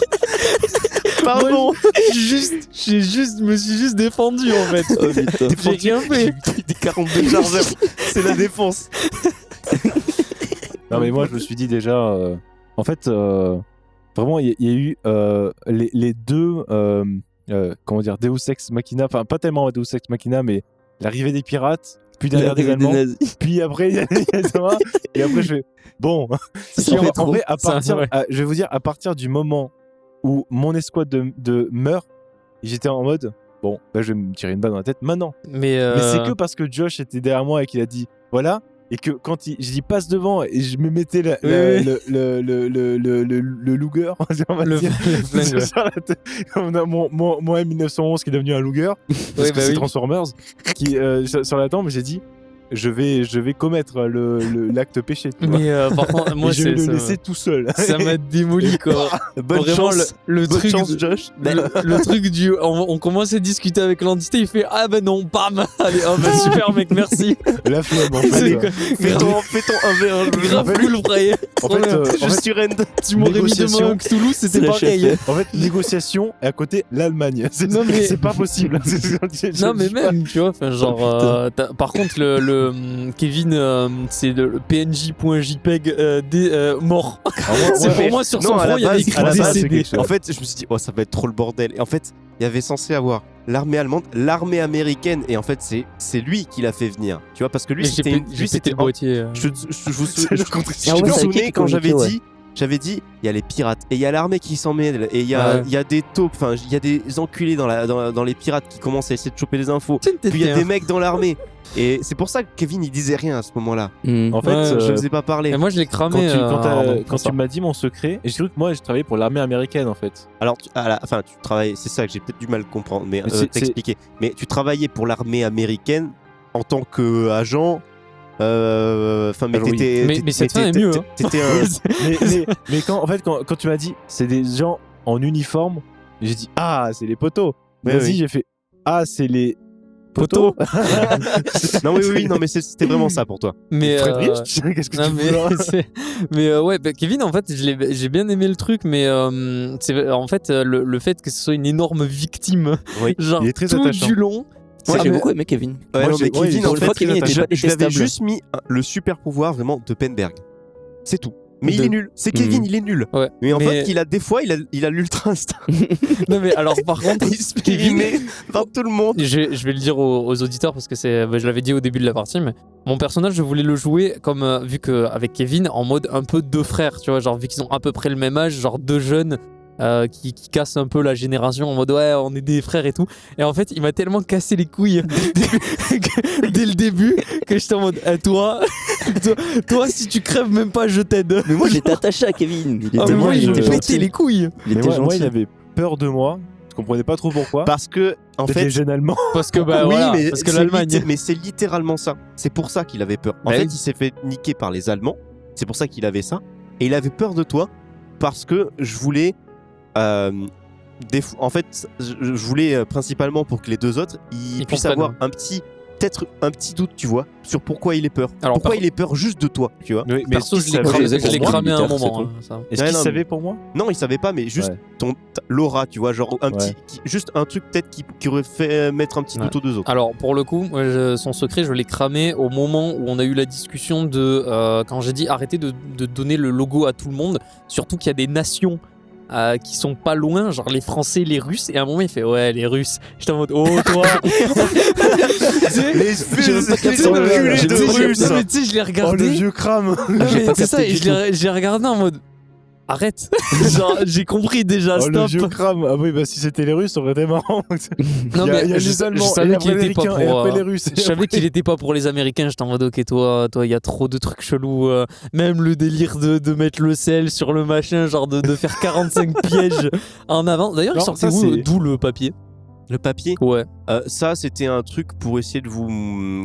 Pardon. Moi, je me suis juste défendu en fait. Oh, putain. J'ai rien fait. Des 42 chargeurs. C'est la défense. Non mais moi je me suis dit déjà, en fait, vraiment il y a eu les deux, comment dire, Deus Ex Machina, enfin pas tellement Deus Ex Machina, mais l'arrivée des pirates, puis derrière des L'arrivée des Allemands, nazis. puis après il y a Thomas, et après je fais bon. Si, en, fait, trop. en vrai, à Ça, partir, ouais. je vais vous dire, à partir du moment où mon escouade de meurt, j'étais en mode bon, bah, je vais me tirer une balle dans la tête maintenant. Mais Mais c'est que parce que Josh était derrière moi et qu'il a dit voilà, et que quand je dis passe devant et je me mettais Oui. le Luger, on va le dire, flingue. sur la tête. On a mon M1911 qui est devenu un Luger parce Oui, que bah c'est oui. Transformers qui sur la tempe, j'ai dit je vais commettre l'acte péché. Tu vois. Mais par contre, moi, Et je vais le ça- laisser tout seul. ça m'a démoli quoi. Bonne Vraiment, chance. le Bonne truc, chance, Josh. le truc du, on commence à discuter avec l'entité, il fait ah ben non, bam, allez, oh ben super mec, merci. La flemme en C'est fait. quoi, Fais-ton 1v1. grave cool frère. En fait, Je suis Rend. Tu m'aurais mis négociation. demain à Cthulhu, C'est c'était la pareil. chef. en fait, négociation et à côté l'Allemagne. Non, mais- C'est pas possible. Non mais même, tu vois, enfin genre, par contre le Kevin, c'est le PNJ.jpeg mort. C'est pour moi sur son Non, à front la il y avait base, écrit à la base, décédé. quelque chose. En fait, je me suis dit, oh, ça va être trop le bordel. Et en fait, il y avait censé avoir l'armée allemande, l'armée américaine, et en fait, c'est lui qui l'a fait venir. Tu vois, parce que lui, Mais j'ai c'était, pété c'était le boîtier. je vous C'est le contre- je Ah ouais, me c'est avec qui souvenais qui quand j'avais communiquait, dit, il y a les pirates et il y a l'armée qui s'en mêle et il y a, Ouais. il y a des taupes, enfin, il y a des enculés dans les pirates qui commencent à essayer de choper des infos. Puis il y a des mecs dans l'armée. Et c'est pour ça que Kevin il disait rien à ce moment-là. En fait, Ouais, Je ne faisais pas parler. Et moi je l'ai quand cramé. quand tu m'as dit mon secret, j'ai cru que moi je travaillais pour l'armée américaine en fait. Alors, enfin, tu travailles, c'est ça que j'ai peut-être du mal à comprendre, mais Mais c'est- t'expliquer. Mais tu travaillais pour l'armée américaine en tant qu'agent. Enfin, mais Alors oui. t'étais. Mais cette fin est mieux, hein. T'étais un. Mais quand tu m'as dit c'est des gens en uniforme, j'ai dit ah c'est les poteaux. Ouais, Vas-y, oui. j'ai fait ah c'est les poteaux. Non, oui, non, mais c'était vraiment ça pour toi. Mais Friedrich, qu'est-ce que non, tu mais, veux ouais, bah, Kevin, en fait, j'ai bien aimé le truc, mais c'est en fait le fait que ce soit une énorme victime, Oui. genre Il est très tout attachant. du long. Moi, Ah, j'ai mais- beaucoup aimé Kevin. Ouais, Moi, non, mais j'ai- ouais, Kevin, pour en une fait, fois, Kevin était pas je l'avais détestable. juste mis le super pouvoir vraiment de Penberg. C'est tout. Mais il De- est nul. C'est Kevin, Mhm. il est nul. Ouais. Mais en Mais- fait, des fois, il a l'ultra instinct. Non, mais alors, par contre, Il se fait Kevin, rimer par tout le monde. je vais le dire aux auditeurs parce que je l'avais dit au début de la partie, mais mon personnage, je voulais le jouer comme, vu qu'avec Kevin, en mode un peu deux frères, tu vois, genre vu qu'ils ont à peu près le même âge, genre deux jeunes qui cassent un peu la génération en mode ouais, on est des frères et tout. Et en fait, il m'a tellement cassé les couilles dès le début que j'étais en mode toi, si tu crèves même pas, je t'aide. Mais moi, j'étais attaché à Kevin. Il Ah, était, mais moi, il il était me gentil. pétait les couilles il Mais était moi, il gentil. avait peur de moi. Je comprenais pas trop pourquoi. Parce que, en Peut-être fait. les jeunes allemands. parce que bah oui, voilà, mais parce que c'est l'Allemagne. mais c'est littéralement ça. C'est pour ça qu'il avait peur. En Bah fait, oui. il s'est fait niquer par les Allemands. C'est pour ça qu'il avait ça. Et il avait peur de toi parce que je voulais. En fait, je voulais principalement pour que les deux autres ils puissent comprennent. avoir peut-être un petit doute, tu vois, sur pourquoi il est peur. Alors, pourquoi par- il est peur juste de toi, tu vois. Oui, Perso, je l'ai savait cramé, je les ai je l'ai pour moi, cramé à un militaire, c'est moment. tout. hein, ça. Est-ce Ouais, qu'il non, savait pour moi? Non, il savait pas, mais juste Ouais. l'aura, tu vois, genre Ouais. juste un truc peut-être qui aurait fait mettre un petit Ouais. doute aux deux autres. Alors pour le coup, moi, son secret, je l'ai cramé au moment où on a eu la discussion de quand j'ai dit arrêtez de donner le logo à tout le monde, surtout qu'il y a des nations qui sont pas loin, genre les Français, les Russes, et à un moment il fait ouais les Russes. J'étais en mode oh toi. Les J'ai même pas capté. enculés J'ai de même pas capté. Russes. Non, mais tu sais, je l'ai Oh, le regardé. vieux crame. Non, J'ai mais pas c'est ça, capté et du je l'ai regardé en mode arrête. Genre j'ai compris déjà, Oh, le stop. vieux crame. Ah oui, bah si c'était les Russes, ça aurait été marrant. Non il y a, mais il y a je les Allemands, savais et qu'il après les était pas Américains, et pour. après les Russes. Je savais qu'il était pas pour les Américains. J'étais en mode ok, toi, il y a trop de trucs chelous. Même le délire de mettre le sel sur le machin, genre de faire 45 pièges en avant. D'ailleurs, il Non, sortait ça, où, c'est- d'où le papier? Le papier. Ouais. Ça, c'était un truc pour essayer de vous.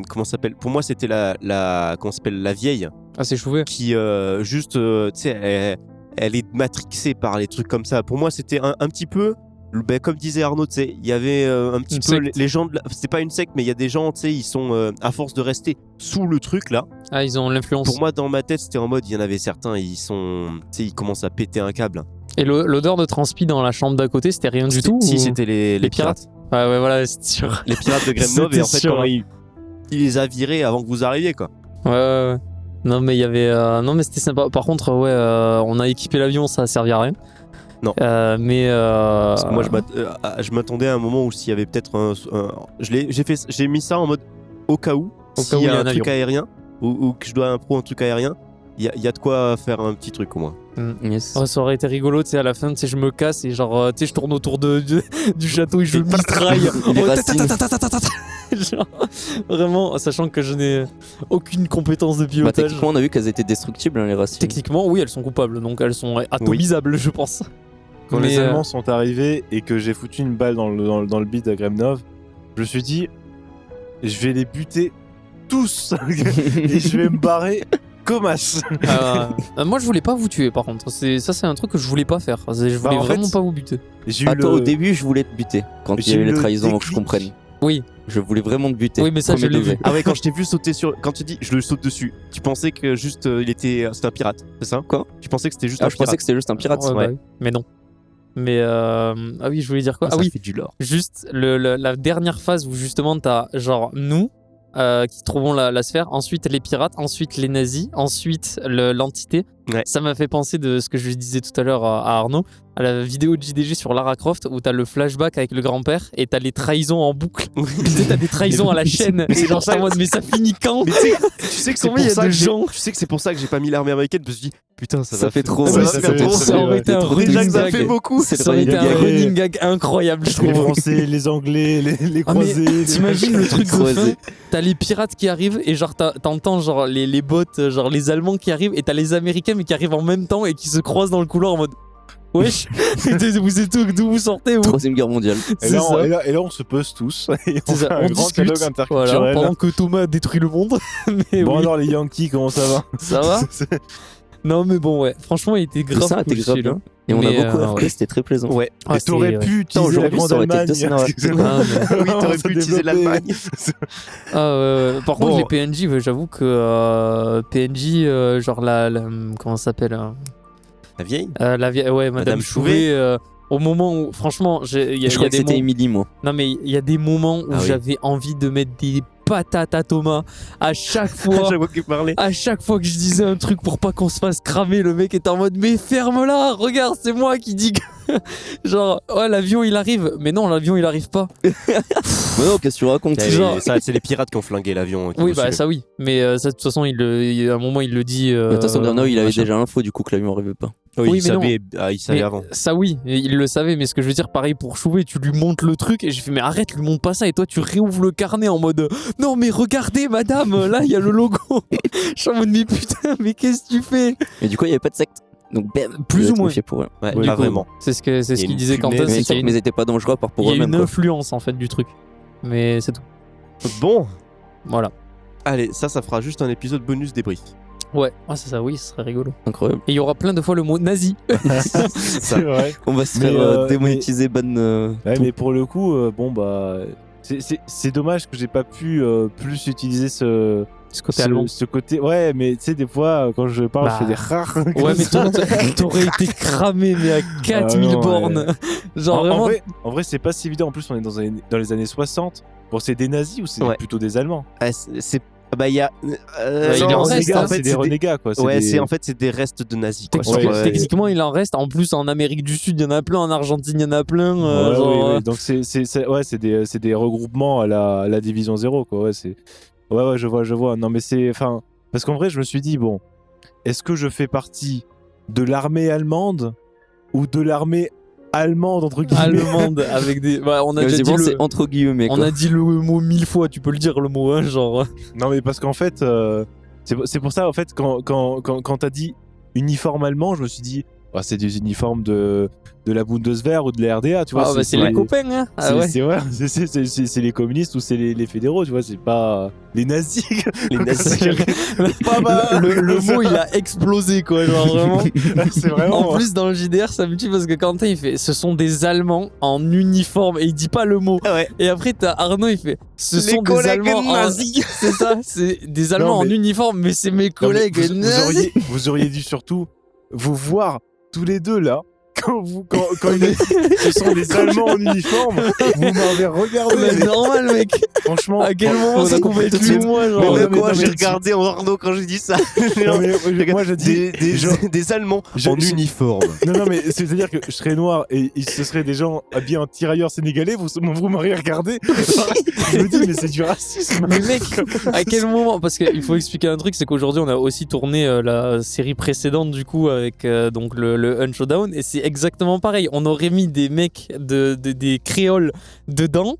Comment ça s'appelle? Pour moi, c'était comment ça s'appelle, la vieille Ah, c'est chouvé. qui juste, tu sais, elle est matrixée par les trucs comme ça. Pour moi, c'était un petit peu. Ben, comme disait Arnaud, tu sais, il y avait un petit Une peu secte. les gens. C'est pas une secte, mais il y a des gens, tu sais, ils sont à force de rester sous le truc là. Ah, ils ont l'influence. Pour moi, dans ma tête, c'était en mode, il y en avait certains, ils sont, tu sais, ils commencent à péter un câble. Et l'odeur de transpi dans la chambre d'à côté, c'était rien du tout. Si, ou- c'était les pirates. Ouais, voilà, c'est sûr. Les pirates de Gremnov, C'était et en fait, sûr. quand il les a virés avant que vous arriviez, quoi. Ouais. Non, mais il y avait. Non, mais c'était sympa. Par contre, ouais, on a équipé l'avion, ça a servi à rien. Non. Mais. Parce que moi, je m'attendais à un moment où s'il y avait peut-être j'ai mis ça en mode au cas où, s'il y a un truc avion. aérien, ou que je dois un truc aérien, il y a de quoi faire un petit truc au moins. Yes. Ouais, ça aurait été rigolo, tu sais, à la fin, tu sais, je me casse et genre, tu sais, je tourne autour du château et je mitraille. Les Oh, racines. Genre, vraiment, sachant que je n'ai aucune compétence de Bah, pilotage. techniquement, on a vu qu'elles étaient destructibles, hein, les racines. Techniquement, oui, elles sont coupables, donc elles sont atomisables, je pense. Quand Mais, les Allemands sont arrivés et que j'ai foutu une balle dans le bide à Gremnov, je me suis dit, je vais les buter tous et je vais me barrer comme as. Moi, je voulais pas vous tuer, par contre. C'est un truc que je voulais pas faire. Je voulais en fait, vraiment pas vous buter. J'ai eu Toi, au début, je voulais te buter. Quand il y J'ai avait eu les le trahisons, que je déclic. comprenne. Oui. Je voulais vraiment te buter. Oui, mais ça, je Premier l'ai vu. degré. Ah ouais, quand je t'ai vu sauter sur. Quand tu dis je le saute dessus, tu pensais que juste c'était un pirate, c'est ça? Quoi? Tu pensais que c'était juste Ah, un je pensais pirate? que c'était juste un pirate. Ouais, bah ouais. oui. Mais non. Mais ah oui, je voulais dire quoi? Ça Ah oui, fait du lore. juste la dernière phase où justement t'as genre nous qui trouvons la sphère, ensuite les pirates, ensuite les nazis, ensuite l'entité. Ouais. Ça m'a fait penser de ce que je disais tout à l'heure à Arnaud, à la vidéo de JDG sur Lara Croft où t'as le flashback avec le grand-père et t'as les trahisons en boucle. Tu sais, t'as des trahisons à la chaîne. Mais c'est Et genre pour ça- j'étais en mode mais ça finit quand? Mais tu sais que c'est Combien il y pour a ça de que gens tu sais que c'est pour ça que j'ai pas mis l'armée américaine parce que je me suis dit putain ça Ça va fait trop, ça ouais, va ça faire fait trop. trop. Ça aurait été un Déjà que ça running fait gag. beaucoup. C'est Ça aurait été un running gag. running gag incroyable, je les trouve. Français, les Anglais, les Ah, mais Croisés. t'imagines le truc de Croisé. fin, t'as les pirates qui arrivent et genre t'entends genre les bots, genre les Allemands qui arrivent et t'as les Américains mais qui arrivent en même temps et qui se croisent dans le couloir en mode wesh, vous êtes où, d'où vous sortez vous? Troisième guerre mondiale. Et C'est là, ça. et là, on se pose tous et on C'est fait ça, un on grand discute dialogue voilà, interculturel. pendant que Thomas détruit le monde. Mais Bon oui, alors les Yankees, comment ça va? ça va. Non mais bon ouais, franchement il était grave Ça, cool, t'es grave celui-là. bien. Et on a Mais, beaucoup RP, ouais. c'était très plaisant. Ouais. Ah, Et t'aurais c'est- pu utiliser la aujourd'hui, grande ça aurait été Allemagne. 200 heures. Ah, mais- Oui, t'aurais Ça pu utiliser développait. l'Allemagne. Ah, ouais. Par Bon. contre les PNJ, ouais, j'avoue que PNJ genre comment ça s'appelle La vieille. ouais, Madame Madame Chouvet. Au moment où, franchement, il y Je crois a que des c'était moments. Emily, moi. Non mais il y a des moments où Ah oui. j'avais envie de mettre des patates à Thomas à chaque fois. J'avoue qu'il parlait. À chaque fois que je disais un truc pour pas qu'on se fasse cramer, le mec était en mode mais ferme-la, regarde, c'est moi qui dis que genre ouais l'avion il arrive, mais non l'avion il arrive pas. Mais non, qu'est-ce que tu racontes? genre- Ça, c'est les pirates qui ont flingué l'avion. qui Oui nous bah suivaient. ça oui, mais ça de toute façon à un moment il le dit. De toute façon, Bernard, il avait machin. déjà l'info, du coup, que l'avion arrivait pas. Oui, Oui, il mais non. savait, il savait Mais avant. ça oui, et il le savait, mais ce que je veux dire, pareil pour Chouvet, tu lui montres le truc et j'ai fait mais arrête, lui montre pas ça et toi tu réouvres le carnet en mode non mais regardez madame, là il y a le logo. Je suis en mode mais putain mais qu'est-ce que tu fais? Et du coup, il n'y avait pas de secte. Donc, bam, Plus vous ou êtes moins. méfiés pour eux. Ouais, Oui, pas du coup, vraiment. C'est ce Il y a qu'il une disait fumée, Quentin, Mais c'est les qu'il y a sectes, mais ils étaient pas dangereux à part il pour y a eux-mêmes. une quoi. influence en fait du truc. Mais c'est tout. Bon, Voilà. allez, ça fera juste un épisode bonus débrief. Ouais, ah, c'est ça, oui, ce serait rigolo. Incroyable. Et il y aura plein de fois le mot nazi. C'est vrai. On va se Mais, faire démonétiser ban. Ouais, tout. mais pour le coup, bon bah. C'est dommage que j'ai pas pu plus utiliser ce Ce côté allemand. ce côté. Ouais, mais tu sais, des fois, quand je parle, Bah. je fais des rares. Ouais, mais t'aurais été cramé, mais à 4000 non, bornes. Genre vraiment. En vrai, c'est pas si évident. En plus, on est dans les années 60. Bon, c'est des nazis ou c'est Ouais. plutôt des Allemands? Ah, bah, il y a. il Non, en c'est reste, des- hein. c'est des renégats, quoi. Ouais, des- en fait, c'est des restes de nazis. Quoi. Techniquement, Ouais. techniquement, il en reste. En plus, en Amérique du Sud, il y en a plein. En Argentine, il y en a plein. Ouais, genre, oui, oui. Donc c'est des regroupements à la division 0, quoi. Ouais, je vois. Non, mais c'est, enfin, parce qu'en vrai, je me suis dit, bon, est-ce que je fais partie de l'armée allemande ou de l'armée allemande entre guillemets? allemande avec des. Bah, on a Mais déjà c'est dit bon, le. c'est entre guillemets. On quoi. a dit le mot 1000 fois. Tu peux le dire le mot, hein, genre. Non, mais parce qu'en fait, c'est pour ça, en fait, quand t'as dit uniforme allemand, je me suis dit, ah, c'est des uniformes de la Bundeswehr ou de la RDA, tu vois. Ah, bah, c'est les copains, hein. Ah ouais. C'est les communistes ou c'est les fédéraux, tu vois, c'est pas les nazis. Les nazis. Pas mal. Le mot il a explosé quoi, genre vraiment. C'est vraiment. En plus dans le JDR ça me tue parce que Quentin il fait ce sont des Allemands en uniforme et il dit pas le mot. Ah ouais. Et après t'as Arnaud il fait ce Les sont des collègues Allemands nazis. C'est ça, c'est des Allemands Non, mais- en uniforme mais c'est mes Non, mais collègues nazis. vous auriez dû surtout vous voir tous les deux là. Quand il a dit ce sont des Allemands en uniforme, vous m'avez regardé. Mais normal mec. Franchement, À quel moment on ça a pouvait compris être tout de lui ou suite. moi Mais genre. non, Mais mais moi, non, j'ai mais- regardé en Arnaud quand j'ai dit ça. Non, mais moi j'ai dit Des Allemands Je- en je- uniforme. non, mais c'est-à-dire que je serais noir et ce seraient des gens habillés en tirailleurs sénégalais, vous m'auriez regardé. Je me dis, mais c'est du racisme. Mais mec, à quel moment? Parce qu'il faut expliquer un truc, c'est qu'aujourd'hui on a aussi tourné la série précédente du coup avec donc le Un Showdown et c'est exactement pareil. On aurait mis des mecs des créoles dedans.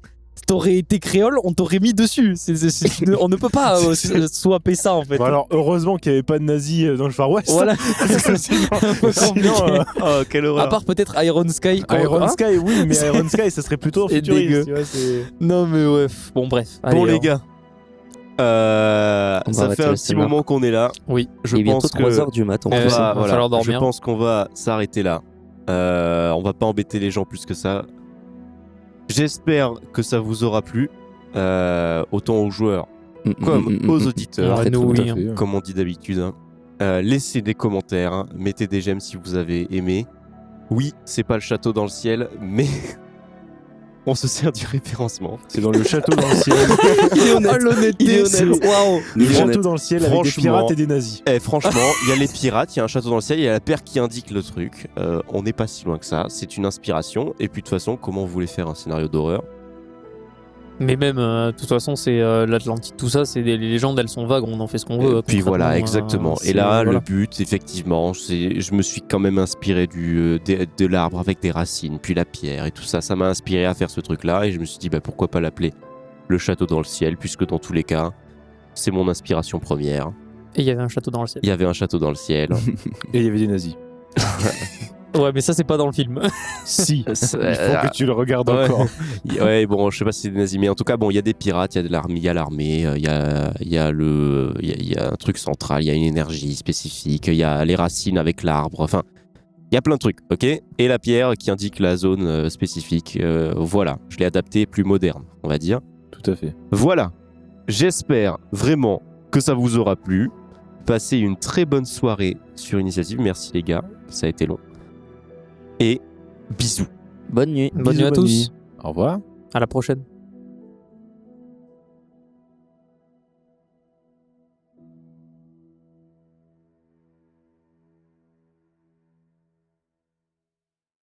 T'aurais été créole, on t'aurait mis dessus. On ne peut pas swapper ça en fait. Bon, alors, heureusement qu'il n'y avait pas de nazis dans le Far West. Voilà. Sinon, Un peu compliqué. Oh, quelle À horreur. part peut-être Iron Sky. Iron Hein Sky, oui, mais Iron Sky, ça serait plutôt C'est futuriste. dégueu. Tu vois, c'est... Non mais ouais. Bon bref. Bon, Allez, les gars, On va Ça arrêter fait un le petit streamer. moment qu'on est là. Oui. Je Il est bientôt pense que 3h du matin. Ouais, va va falloir dormir. Je pense qu'on va s'arrêter là. On va pas embêter les gens plus que ça. J'espère que ça vous aura plu, autant aux joueurs comme aux auditeurs, Ouais, nous, Tout à oui, fait. comme on dit d'habitude. Hein. Laissez des commentaires, hein. Mettez des j'aime si vous avez aimé. Oui, c'est pas le château dans le ciel, mais on se sert du référencement. C'est dans le château dans le ciel. Ah, l'honnêteté, waouh. Le château dans le ciel avec des Franchement. pirates et des nazis. Franchement, il y a les pirates, il y a un château dans le ciel, il y a la paire qui indique le truc. On n'est pas si loin que ça. C'est une inspiration. Et puis de toute façon, comment vous voulez faire un scénario d'horreur? Mais même, de toute façon, c'est l'Atlantide, tout ça, c'est des légendes, elles sont vagues, on en fait ce qu'on veut. Et puis voilà, concrètement, exactement. Et c'est- là, voilà. le but, effectivement, je me suis quand même inspiré de l'arbre avec des racines, puis la pierre et tout ça. Ça m'a inspiré à faire ce truc-là. Et je me suis dit, bah, pourquoi pas l'appeler le château dans le ciel, puisque dans tous les cas, c'est mon inspiration première. Et il y avait un château dans le ciel. Il y avait un château dans le ciel. Et il y avait des nazis. Ouais, mais ça, c'est pas dans le film. Si, il faut Euh, que tu le regardes ouais. encore. Ouais, bon, je sais pas si c'est des nazis, mais en tout cas, bon, il y a des pirates, il y a de l'armée, il y a l'armée, il y a un truc central, il y a une énergie spécifique, il y a les racines avec l'arbre, enfin, il y a plein de trucs, ok? Et la pierre qui indique la zone spécifique, voilà, je l'ai adapté plus moderne, on va dire. Tout à fait. Voilà, j'espère vraiment que ça vous aura plu. Passez une très bonne soirée sur Initiative, merci les gars, ça a été long. Et bisous. Bonne nuit. Bonne nuit à Bisous, tous. Au revoir. À la prochaine.